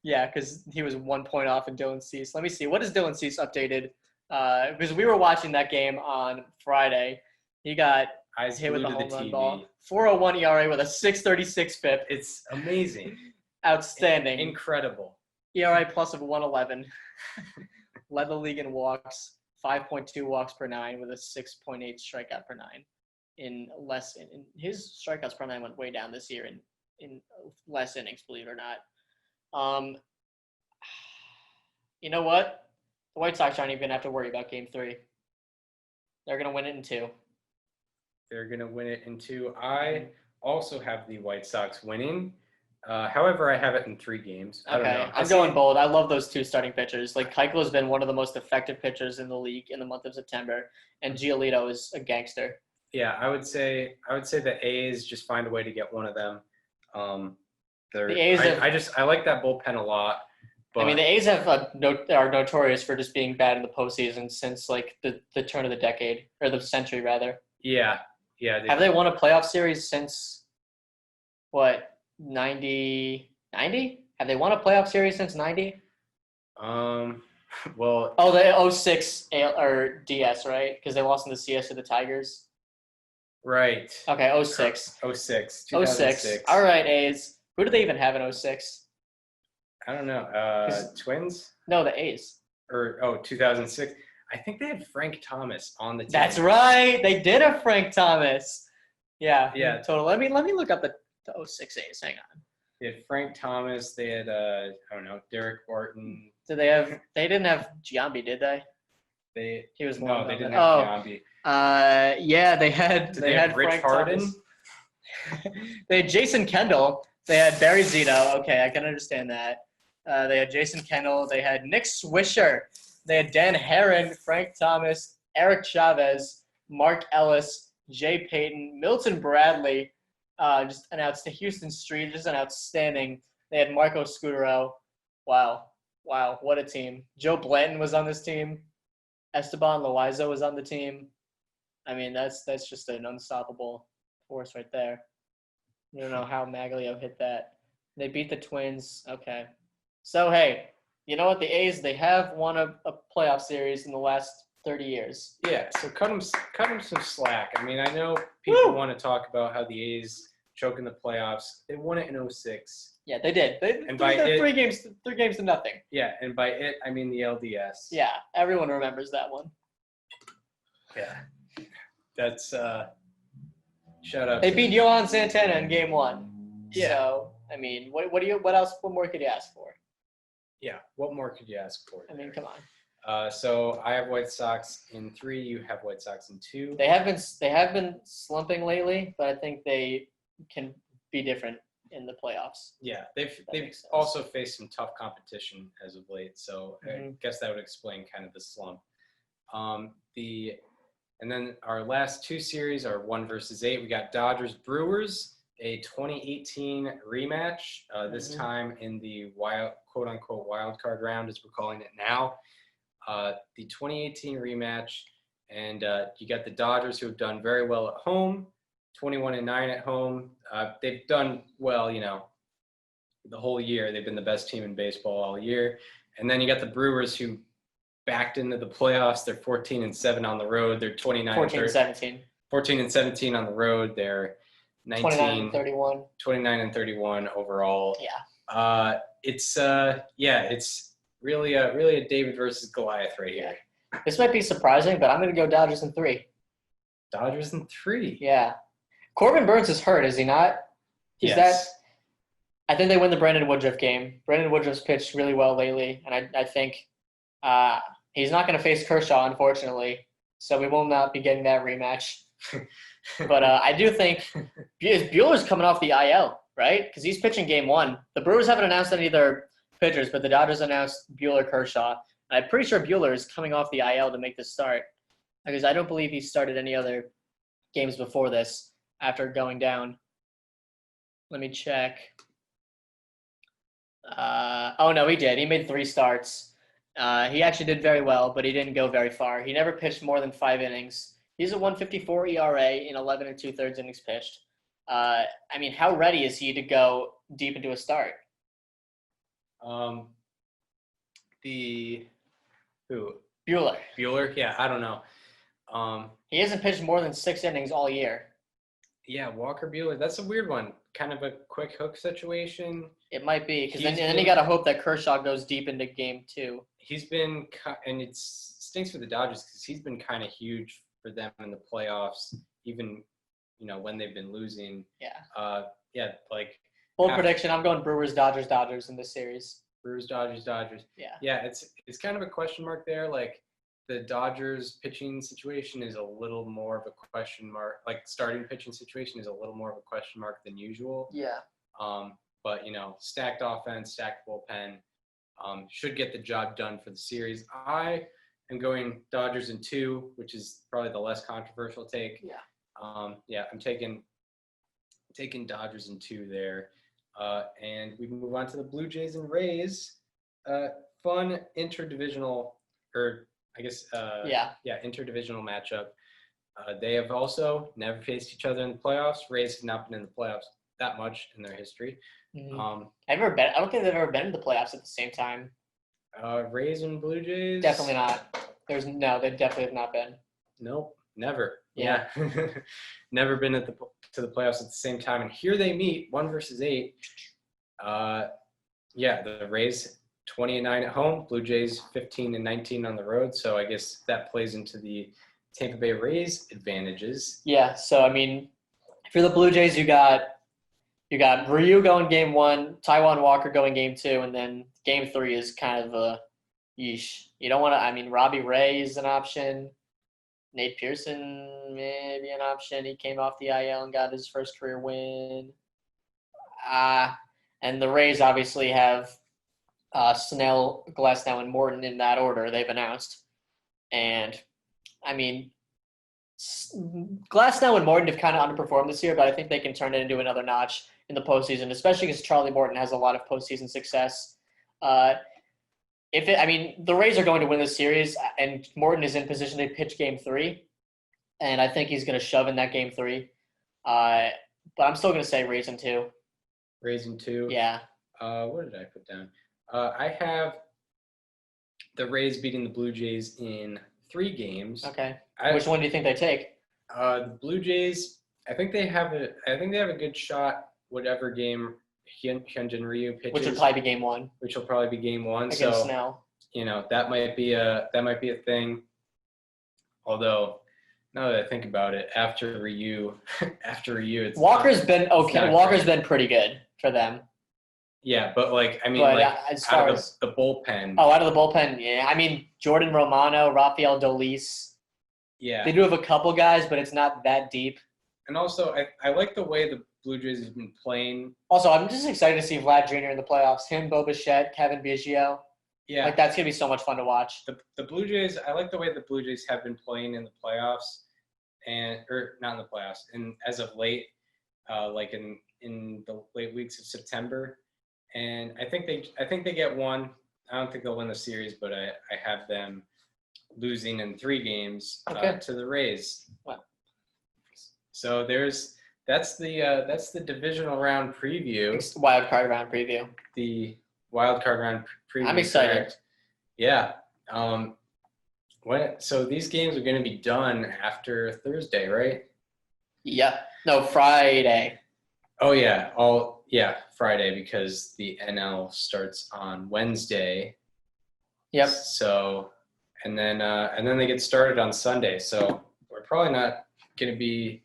Yeah, because he was 1 point off in Dylan Cease. Let me see. What is Dylan Cease updated? Because we were watching that game on Friday. He got hit with a home run ball. 4.01 ERA with a 6.36 FIP. It's amazing. Outstanding. Incredible. ERA plus of 111. Led the league in walks, 5.2 walks per 9 with a 6.8 strikeout per 9. In his strikeouts per 9 went way down this year in less innings, believe it or not. You know what? The White Sox aren't even going to have to worry about game 3. They're going to win it in 2. They're going to win it in 2. I also have the White Sox winning. However, I have it in 3 games. I don't know. I'm going bold. I love those 2 starting pitchers. Like, Keuchel has been one of the most effective pitchers in the league in the month of September, and Giolito is a gangster. Yeah, I would say the A's just find a way to get one of them. The A's. I like that bullpen a lot. But I mean, the A's have are notorious for just being bad in the postseason since like the turn of the decade or the century rather. yeah. Have they won a playoff series since what 90? Have they won a playoff series since 90? Well, Oh, the 06 or DS, right? Because they lost in the CS to the Tigers. right. Okay, 06. 06, 06. 2006. All right, A's. Who do they even have in 06? I don't know. Twins No, the A's. or 2006. I think they had Frank Thomas on the team. That's right. They did have Frank Thomas. Yeah. Yeah. Total. Let me look up the 06 A's. Hang on. They had Frank Thomas. They had I don't know, Derek Barton. Did they have? They didn't have Giambi, did they? He was one no, of they them. didn't have Giambi. Yeah, they had. Did they have Rich Frank Harden? Thomas. They had Jason Kendall. They had Barry Zito. Okay, I can understand that. They had Jason Kendall. They had Nick Swisher. They had Dan Herron, Frank Thomas, Eric Chavez, Mark Ellis, Jay Payton, Milton Bradley. Just an outstanding Houston Street. Just an outstanding. They had Marco Scutero. Wow, what a team. Joe Blanton was on this team. Esteban Loaiza was on the team. I mean, that's just an unstoppable force right there. I don't know how Maglio hit that. They beat the Twins. Okay. So, hey, you know what? The A's, they have won a playoff series in the last 30 years. Yeah, so cut them some slack. I mean, I know people want to talk about how the A's choke in the playoffs. They won it in 06. Yeah, they did. Three games to nothing. Yeah, and by it, I mean the LDS. Yeah, everyone remembers that one. Yeah. That's shout out. They beat Johan Santana in game 1. Yeah. So, I mean, what more could you ask for? Yeah, what more could you ask for? I mean, come on. So I have White Sox in 3. You have White Sox in 2. They have been slumping lately, but I think they can be different in the playoffs. Yeah, they've makes sense. also faced some tough competition as of late, so I Mhm. guess that would explain kind of the slump. And then our last 2 series are 1 versus 8. We got Dodgers Brewers, a 2018 rematch. This time in the quote unquote wild card round, as we're calling it now. The 2018 rematch, and you got the Dodgers, who have done very well at home, 21-9 at home. They've done well, the whole year. They've been the best team in baseball all year. And then you got the Brewers, who backed into the playoffs. They're 14-7 on the road. They're 14-17. 14-17 on the road. They're 29-31. 29-31 overall. Yeah. It's really a David versus Goliath right here. This might be surprising, but I'm going to go Dodgers in 3. Dodgers in 3. Yeah. Corbin Burns is hurt, is he not? Yes. I think they win the Brandon Woodruff game. Brandon Woodruff's pitched really well lately, and I think he's not going to face Kershaw, unfortunately, so we will not be getting that rematch. But I do think Buehler's coming off the IL, right? Because he's pitching game 1. The Brewers haven't announced any of their pitchers, but the Dodgers announced Buehler, Kershaw. And I'm pretty sure Buehler is coming off the IL to make the start, because I don't believe he started any other games before this after going down. Let me check. Oh, no, he did. He made 3 starts. He actually did very well, but he didn't go very far. He never pitched more than 5 innings. He's a 1.54 ERA in 11 2/3 innings pitched. I mean, how ready is he to go deep into a start? Who? Buehler. Yeah, I don't know. He hasn't pitched more than 6 innings all year. Yeah, Walker Buehler. That's a weird one. Kind of a quick hook situation. It might be, because then you got to hope that Kershaw goes deep into game 2. He's been, and it stinks for the Dodgers because he's been kind of huge for them in the playoffs, even when they've been losing. Yeah. Bold prediction. I'm going Brewers, Dodgers in this series. Brewers, Dodgers. Yeah. Yeah, it's kind of a question mark there. Like, the Dodgers pitching situation is a little more of a question mark. Like, starting pitching situation is a little more of a question mark than usual. Yeah. But stacked offense, stacked bullpen, should get the job done for the series. I am going Dodgers in 2, which is probably the less controversial take. Yeah. I'm taking Dodgers in 2 there. And we move on to the Blue Jays and Rays. Fun interdivisional, or I guess, Yeah. interdivisional matchup. They have also never faced each other in the playoffs. Rays have not been in the playoffs that much in their history. I've never been. I don't think they've ever been in the playoffs at the same time. Rays and Blue Jays? Definitely not. They definitely have not been. Nope, never. Yeah. Never been to the playoffs at the same time. And here they meet, 1 versus 8. The Rays 20-9 at home, Blue Jays 15-19 on the road. So I guess that plays into the Tampa Bay Rays advantages. Yeah. So I mean, for the Blue Jays, you got Ryu going game 1, Taijuan Walker going game 2, and then game 3 is kind of a yeesh. You don't want to. I mean, Robbie Ray is an option. Nate Pearson may be an option. He came off the IL and got his first career win. And the Rays obviously have Snell, Glasnow, and Morton in that order they've announced. And, I mean, Glasnow and Morton have kind of underperformed this year, but I think they can turn it into another notch in the postseason, especially because Charlie Morton has a lot of postseason success. The Rays are going to win this series, and Morton is in position to pitch game 3, and I think he's going to shove in that game 3. But I'm still going to say Rays in 2. Rays in 2? Yeah. What did I put down? I have the Rays beating the Blue Jays in 3 games. Okay. Which one do you think they take? The Blue Jays, I think they have a good shot whatever game Hyunjin Ryu pitches. Which would probably be game 1. Which will probably be game 1. Against so Snell. That might be a thing. Although, now that I think about it, after Ryu, it's Walker's been okay. Walker's been pretty good for them. Yeah, but as far as the bullpen. Oh, out of the bullpen, yeah. I mean, Jordan Romano, Rafael Dolis. Yeah. They do have a couple guys, but it's not that deep. And also, I like the way the Blue Jays have been playing. Also, I'm just excited to see Vlad Jr. in the playoffs. Him, Bo Bichette, Kevin Biggio. Yeah. That's going to be so much fun to watch. The Blue Jays, I like the way the Blue Jays have been playing in the playoffs, or not in the playoffs, and as of late, in the late weeks of September. And I think they get 1. I don't think they'll win the series, but I have them losing in 3 games to the Rays. Wow. So that's the divisional round preview. Wild card round preview. The wild card round preview. I'm excited. Correct? Yeah. So these games are going to be done after Thursday, right? Yeah. No, Friday. Oh yeah. Friday, because the NL starts on Wednesday. Yep. So, and then they get started on Sunday. So we're probably not going to be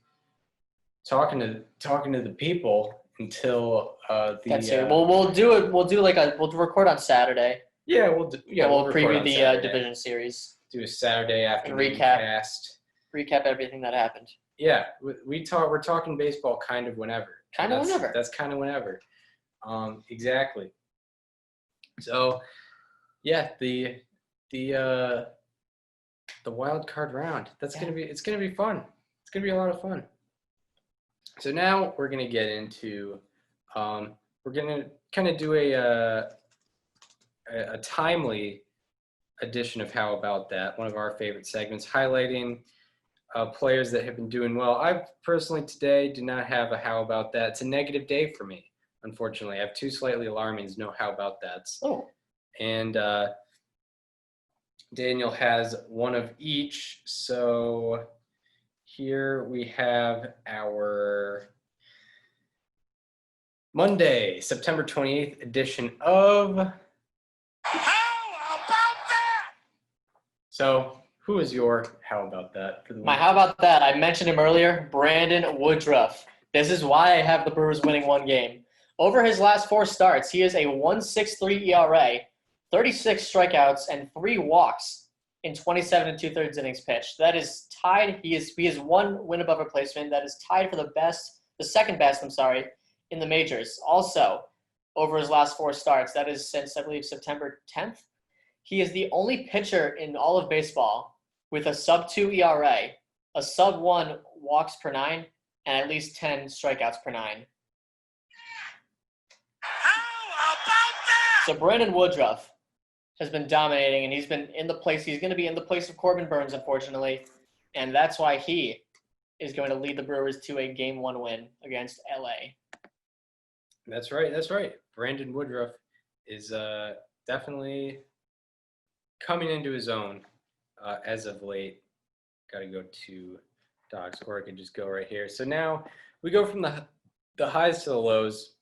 talking to the people until That's it. We'll record on Saturday. Yeah, we'll preview the division series. Do a Saturday afternoon cast. Recap everything that happened. Yeah, we're talking baseball kind of whenever. Whenever. That's kind of whenever. Exactly. So, yeah, the wild card round. It's gonna be fun. It's gonna be a lot of fun. So now we're gonna get into we're gonna kind of do a timely edition of How About That, one of our favorite segments, highlighting players that have been doing well. I personally today do not have a How About That. It's a negative day for me, unfortunately. I have 2 slightly alarming no How About That's. Oh. And Daniel has 1 of each. So here we have our Monday, September 28th edition of How about that? So who is your How About That for the week? My How About That? I mentioned him earlier, Brandon Woodruff. This is why I have the Brewers winning 1 game. Over his last 4 starts, he is a 1.63 ERA, 36 strikeouts, and 3 walks in 27 2/3 innings pitched. That is tied. He has 1 win above replacement. That is tied for the second best, in the majors. Also, over his last 4 starts, that is since, I believe, September 10th, he is the only pitcher in all of baseball with a sub-2 ERA, a sub-1 walks per 9, and at least 10 strikeouts per 9. How about that? So Brandon Woodruff, has been dominating, and he's been in the place. He's going to be in the place of Corbin Burns, unfortunately, and that's why he is going to lead the Brewers to a Game 1 win against LA. That's right. That's right. Brandon Woodruff is definitely coming into his own as of late. Got to go to docs, or I can just go right here. So now we go from the highs to the lows.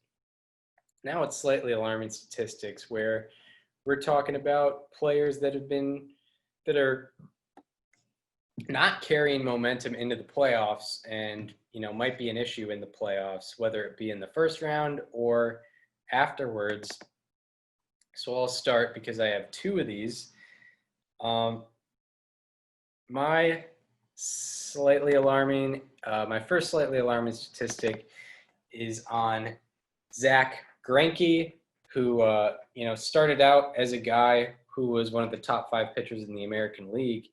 Now it's slightly alarming statistics where we're talking about players that are not carrying momentum into the playoffs and, might be an issue in the playoffs, whether it be in the first round or afterwards. So I'll start because I have two of these. My first slightly alarming statistic is on Zach Greinke, who, started out as a guy who was one of the top 5 pitchers in the American League,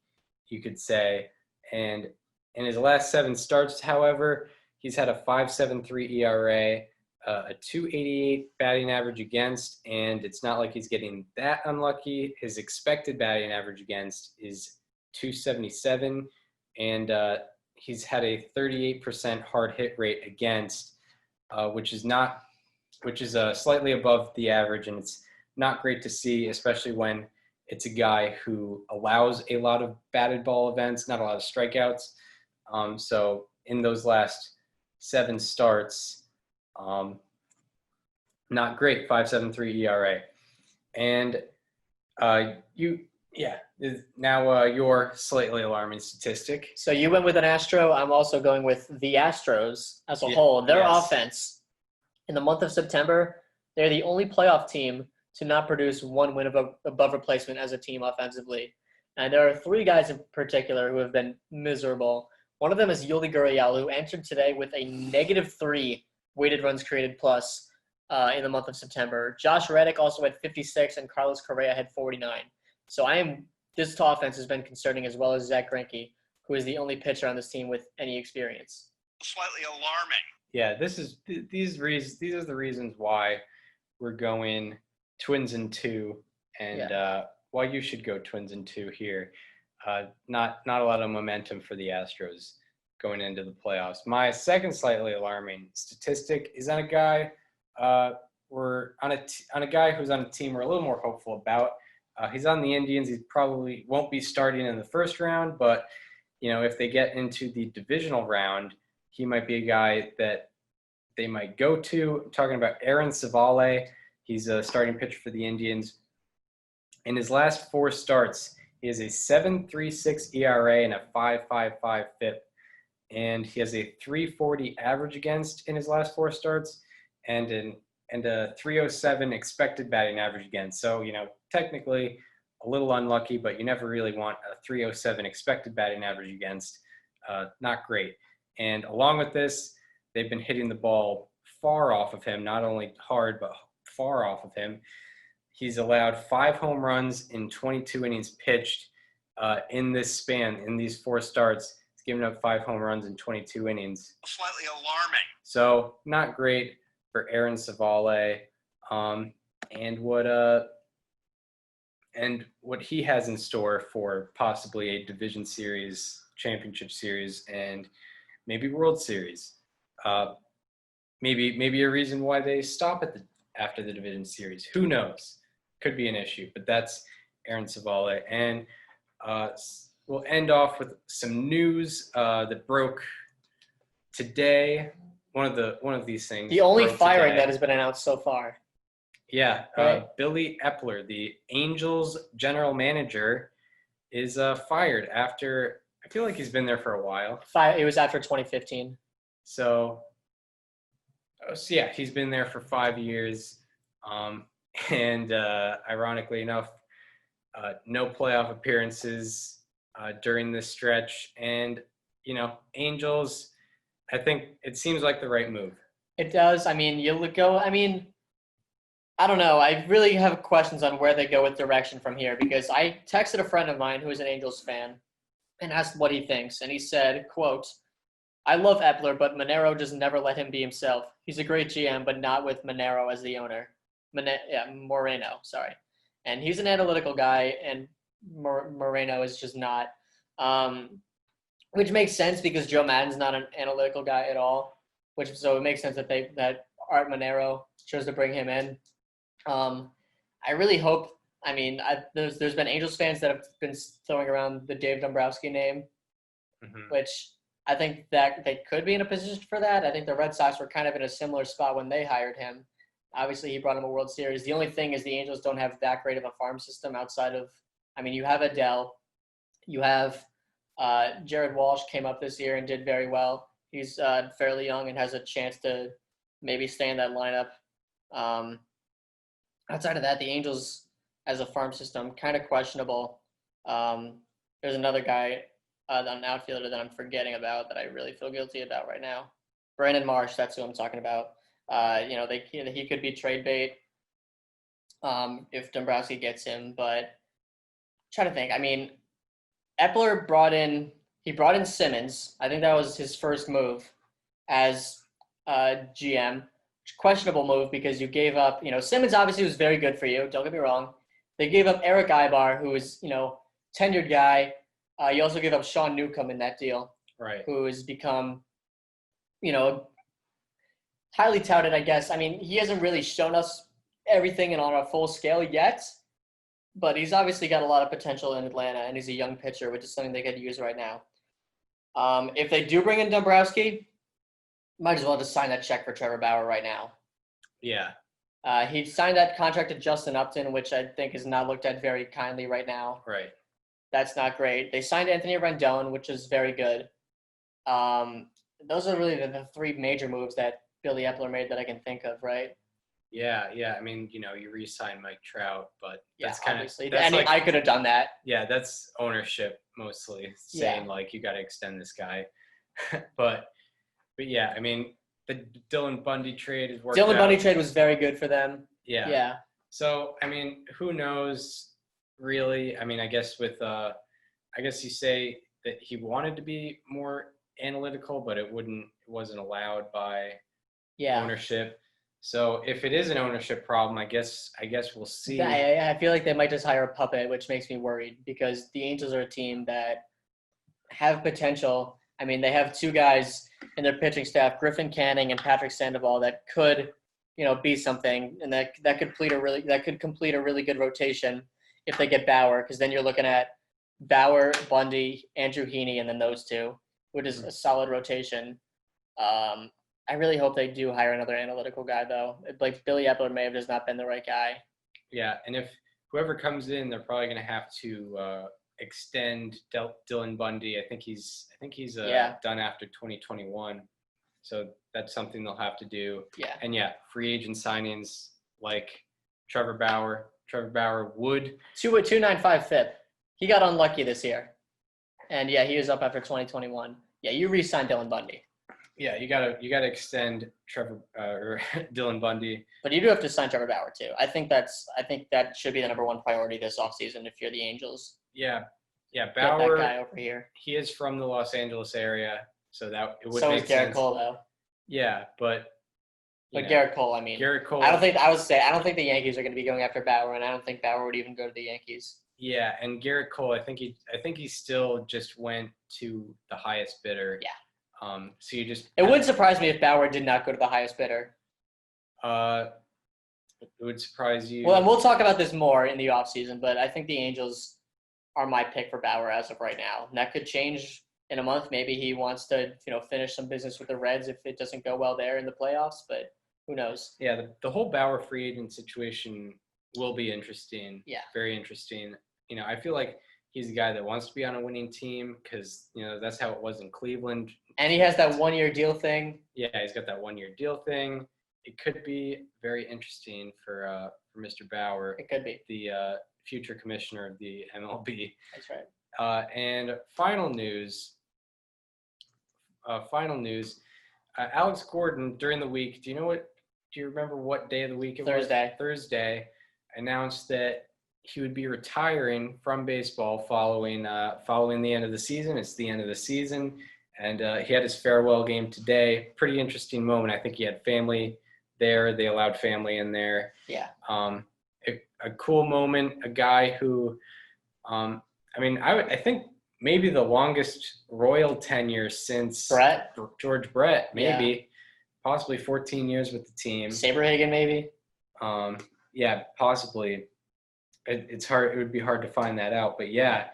you could say. And in his last 7 starts, however, he's had a 5.73 ERA, a 2.88 batting average against, and it's not like he's getting that unlucky. His expected batting average against is 2.77, and he's had a 38% hard hit rate against, which is slightly above the average, and it's not great to see, especially when it's a guy who allows a lot of batted ball events, not a lot of strikeouts. So in those last 7 starts, not great, 5.73 ERA. And now your slightly alarming statistic. So you went with an Astro. I'm also going with the Astros as a whole. Their offense in the month of September, they're the only playoff team to not produce 1 win above replacement as a team offensively. And there are 3 guys in particular who have been miserable. One of them is Yuli Gurriel, who entered today with a -3 weighted runs created plus in the month of September. Josh Reddick also had 56, and Carlos Correa had 49. So this offense has been concerning, as well as Zach Greinke, who is the only pitcher on this team with any experience. Slightly alarming. Yeah, these are the reasons why we're going Twins in 2, and why you should go Twins in 2 here. Not a lot of momentum for the Astros going into the playoffs. My second slightly alarming statistic is on a guy on a guy who's on a team we're a little more hopeful about. He's on the Indians. He probably won't be starting in the first round, but if they get into the divisional round, he might be a guy that they might go to. I'm talking about Aaron Savale. He's a starting pitcher for the Indians. In his last 4 starts, he has a 7.36 ERA and a 5.55 FIP. And he has a 3.40 average against in his last 4 starts and a 3.07 expected batting average against. So, technically a little unlucky, but you never really want a 3.07 expected batting average against. Not great. And along with this, they've been hitting the ball far off of him, not only hard, but far off of him. He's allowed 5 home runs in 22 innings pitched in this span, in these 4 starts. He's given up 5 home runs in 22 innings. Slightly alarming. So not great for Aaron Savale. And what he has in store for possibly a division series, championship series, and maybe World Series. Maybe a reason why they stop after the division series. Who knows? Could be an issue, but that's Aaron Savale. And we'll end off with some news that broke today. One of these things. The only firing that has been announced so far. Yeah, right? Billy Eppler, the Angels general manager, is fired after. I feel like he's been there for a while. It was after 2015. So yeah, he's been there for 5 years. And ironically enough, no playoff appearances during this stretch. And, Angels, I think it seems like the right move. It does. I mean, I don't know. I really have questions on where they go with direction from here, because I texted a friend of mine who is an Angels fan and asked what he thinks. And he said, quote, "I love Eppler, but Monero just never let him be himself. He's a great GM, but not with Monero as the owner." Moreno, sorry. And he's an analytical guy, and Moreno is just not. Which makes sense because Joe Madden's not an analytical guy at all. So it makes sense that Art Monero chose to bring him in. I really hope. I mean, there's been Angels fans that have been throwing around the Dave Dombrowski name, which I think that they could be in a position for that. I think the Red Sox were kind of in a similar spot when they hired him. Obviously, he brought him a World Series. The only thing is the Angels don't have that great of a farm system outside of. I mean, you have Adele, you have Jared Walsh came up this year and did very well. He's fairly young and has a chance to maybe stay in that lineup. Outside of that, the Angels as a farm system, kind of questionable. There's another guy, an outfielder that I'm forgetting about that I really feel guilty about right now. Brandon Marsh, that's who I'm talking about. He could be trade bait if Dombrowski gets him, but I'm trying to think. I mean, Eppler brought in Simmons. I think that was his first move as GM. Questionable move because you gave up, Simmons obviously was very good for you. Don't get me wrong. They gave up Eric Ibar, who is, tenured guy. You also gave up Sean Newcomb in that deal. Right. Who has become, highly touted, I guess. I mean, he hasn't really shown us everything and on a full scale yet, but he's obviously got a lot of potential in Atlanta, and he's a young pitcher, which is something they could use right now. If they do bring in Dombrowski, might as well just sign that check for Trevor Bauer right now. Yeah. He signed that contract to Justin Upton, which I think is not looked at very kindly right now. Right. That's not great. They signed Anthony Rendon, which is very good. Those are really the three major moves that Billy Eppler made that I can think of, right? Yeah. I mean, you re-sign Mike Trout, but that's obviously. That's I could have done that. Yeah, that's ownership mostly saying you got to extend this guy. but yeah, I mean, the Dylan Bundy trade is working. Dylan Bundy trade was very good for them. Yeah. So I mean, who knows? Really, I mean, I guess you say that he wanted to be more analytical, but it wasn't allowed by ownership. So if it is an ownership problem, I guess we'll see. I feel like they might just hire a puppet, which makes me worried because the Angels are a team that have potential. I mean, they have two guys in their pitching staff, Griffin Canning and Patrick Sandoval, that could, be something, and that could complete a really good rotation if they get Bauer, because then you're looking at Bauer, Bundy, Andrew Heaney, and then those two, which is a solid rotation. I really hope they do hire another analytical guy, though. Like Billy Eppler may have just not been the right guy. Yeah, and if whoever comes in, they're probably going to have to extend Dylan Bundy. I think he's done after 2021, so that's something they'll have to do. Yeah. And free agent signings like Trevor Bauer. Trevor Bauer would 2.295 FIP. He got unlucky this year, and he was up after 2021. Yeah, you re-signed Dylan Bundy. Yeah, you gotta extend Trevor or Dylan Bundy. But you do have to sign Trevor Bauer too. I think that should be the number one priority this offseason if you're the Angels. Yeah, Bauer. Get that guy over here. He is from the Los Angeles area, so that it would so make is Garrett sense. Cole though. Yeah, but Garrett Cole, I mean. Garrett Cole. I don't think the Yankees are going to be going after Bauer, and I don't think Bauer would even go to the Yankees. Yeah, and Garrett Cole, I think he still just went to the highest bidder. Yeah. So you just. It wouldn't surprise me if Bauer did not go to the highest bidder. It would surprise you. Well, and we'll talk about this more in the offseason, but I think the Angels are my pick for Bauer as of right now. And that could change in a month. Maybe he wants to, finish some business with the Reds if it doesn't go well there in the playoffs, but who knows? Yeah, the whole Bauer free agent situation will be interesting. Yeah. Very interesting. I feel like he's a guy that wants to be on a winning team because, that's how it was in Cleveland. And he has that one-year deal thing. Yeah, he's got that one-year deal thing. It could be very interesting for Mr. Bauer. It could be. The future commissioner of the MLB. That's right. And final news. Alex Gordon during the week. Do you remember what day of the week it was? Thursday. Announced that he would be retiring from baseball following the end of the season. It's the end of the season, and he had his farewell game today. Pretty interesting moment. I think he had family there. They allowed family in there. Yeah. a cool moment, a guy who, I think maybe the longest Royal tenure since Brett, George Brett, maybe possibly 14 years with the team. Saberhagen, maybe. Yeah, possibly. It's hard. It would be hard to find that out, but yeah,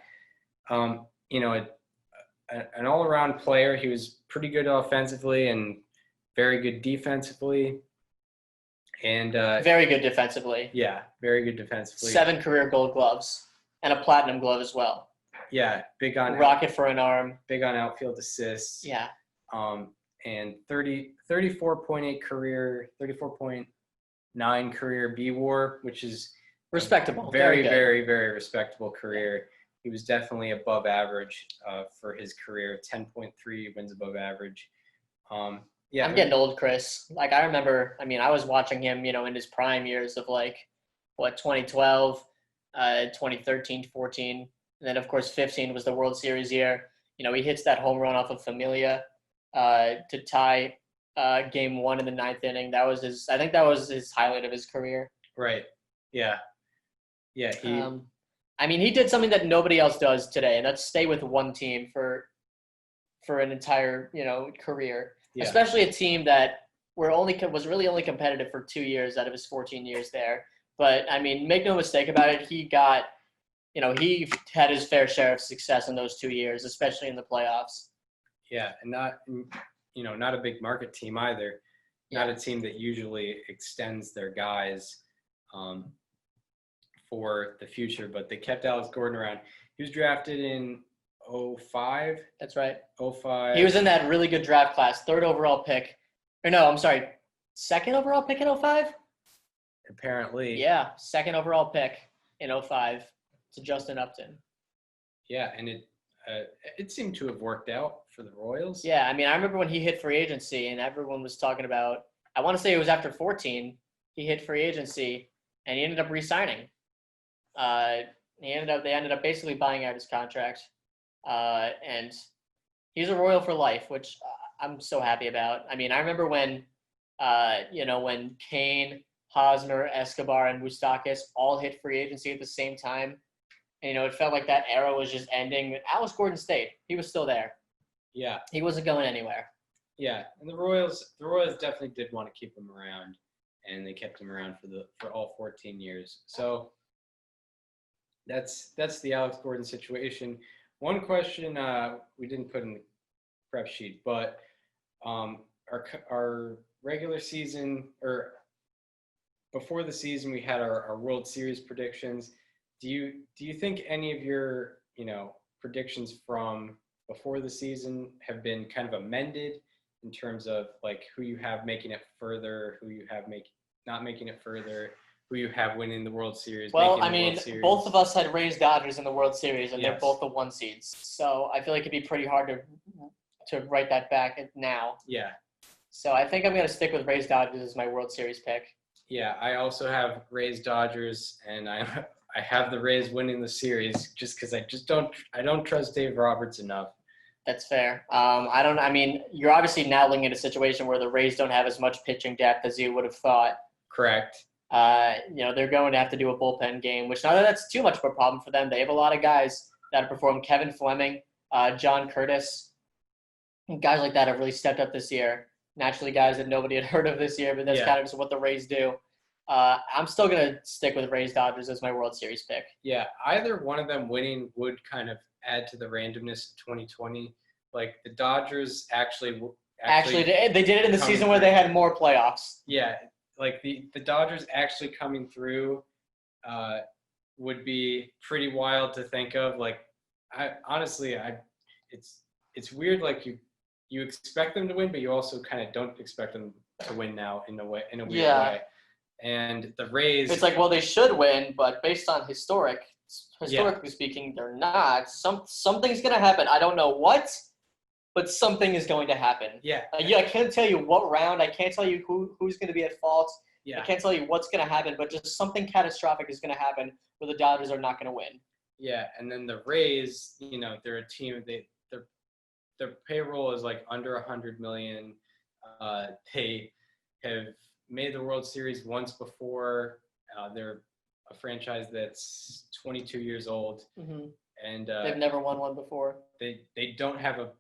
an all-around player. He was pretty good offensively and very good defensively, and Very good defensively. yeah, very good defensively. 7 career Gold Gloves and a Platinum Glove as well. Yeah, big on Rocket for an arm. big on outfield assists. Yeah. And 34.8 career, 34.9 career B-WAR, which is Respectable. very, good. very, very respectable career. He was definitely above average for his career. 10.3 wins above average. Yeah, I'm getting old, Chris. Like, I remember, I was watching him, in his prime years of 2012, 2013, 14. And then, of course, 15 was the World Series year. He hits that home run off of Familia to tie game 1 in the 9th inning. I think that was his highlight of his career. Right. Yeah. Yeah. He did something that nobody else does today, and that's stay with one team for an entire, career. Yeah. Especially a team that was really only competitive for 2 years out of his 14 years there. But make no mistake about it, he got, he had his fair share of success in those 2 years, especially in the playoffs. Yeah, and not a big market team either. Not a team that usually extends their guys for the future, but they kept Alex Gordon around. He was drafted in 05. That's right. 05. He was in that really good draft class, 3rd overall pick. Or no, I'm sorry, 2nd overall pick in 05? Apparently. Yeah, 2nd overall pick in 05 to Justin Upton. Yeah, and it seemed to have worked out for the Royals. Yeah, I remember when he hit free agency and everyone was talking about, I want to say it was after 14, he hit free agency and he ended up re-signing. They ended up basically buying out his contract. And he's a Royal for life, which I'm so happy about. I remember when, when Kane, Hosmer, Escobar, and Moustakas all hit free agency at the same time. And, it felt like that era was just ending. Alex Gordon stayed. He was still there. Yeah. He wasn't going anywhere. Yeah, and the Royals definitely did want to keep him around, and they kept him around for all 14 years. So that's the Alex Gordon situation. One question we didn't put in the prep sheet, but our regular season, or before the season, we had our World Series predictions. Do you think any of your predictions from before the season have been kind of amended in terms of who you have making it further, who you have not making it further, who you have winning the World Series? Well, both of us had Rays Dodgers in the World Series, and Yes. they're both the 1 seeds. So I feel like it'd be pretty hard to write that back now. Yeah. So I think I'm going to stick with Rays Dodgers as my World Series pick. Yeah, I also have Rays Dodgers, and I have the Rays winning the series just because I don't trust Dave Roberts enough. That's fair. You're obviously now looking at a situation where the Rays don't have as much pitching depth as you would have thought. Correct. They're going to have to do a bullpen game, which not that that's too much of a problem for them. They have a lot of guys that have performed. Kevin Fleming, John Curtis, guys like that have really stepped up this year. Naturally, guys that nobody had heard of this year, but that's kind of just what the Rays do. I'm still going to stick with Rays Dodgers as my World Series pick. Yeah, either one of them winning would kind of add to the randomness of 2020. The Dodgers actually they did it in the season where they had more playoffs. Yeah, the Dodgers actually coming through would be pretty wild to think of. It's weird. You expect them to win, but you also kind of don't expect them to win now in a weird way. And the Rays, it's they should win, but based on historically speaking, they're not. Something's going to happen. I don't know what, but something is going to happen. Yeah. I can't tell you what round. I can't tell you who's going to be at fault. Yeah. I can't tell you what's going to happen, but just something catastrophic is going to happen where the Dodgers are not going to win. Yeah, and then the Rays, they're a team. Their payroll is under $100 million. They have made the World Series once before. They're a franchise that's 22 years old, Hmm. and They've never won one before. they don't have a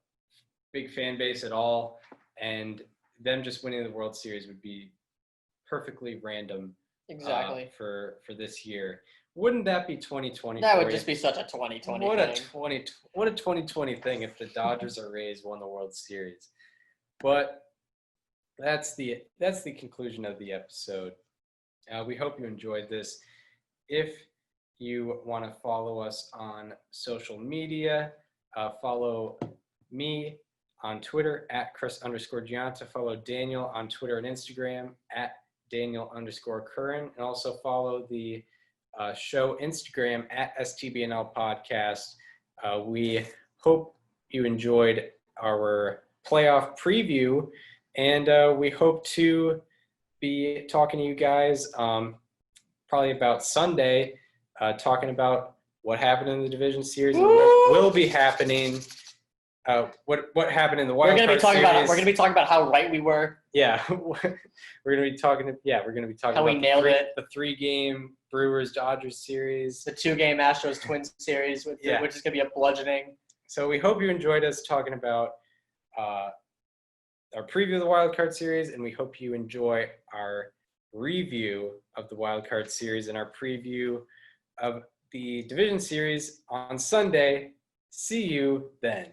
big fan base at all, and them just winning the World Series would be perfectly random Exactly. for this year. Wouldn't that be 2020? That for would you? just be such a 2020 what thing. a 2020 thing if the Dodgers or Rays won the World Series. But that's the conclusion of the episode. We hope you enjoyed this. If you want to follow us on social media, follow me on Twitter at Chris_Gianta. Follow Daniel on Twitter and Instagram at Daniel_Curran, and also follow the show Instagram at STBNL Podcast. We hope you enjoyed our playoff preview, and we hope to be talking to you guys probably about Sunday, talking about what happened in the division series and what will be happening. What happened in the wild card series? We're gonna be talking about how right we were. Yeah, we're gonna be talking. We're gonna be talking How we about nailed it. the 3-game Brewers Dodgers series. The 2-game Astros Twins series, which is gonna be a bludgeoning. So we hope you enjoyed us talking about our preview of the wild card series, and we hope you enjoy our review of the wild card series and our preview of the division series on Sunday. See you then.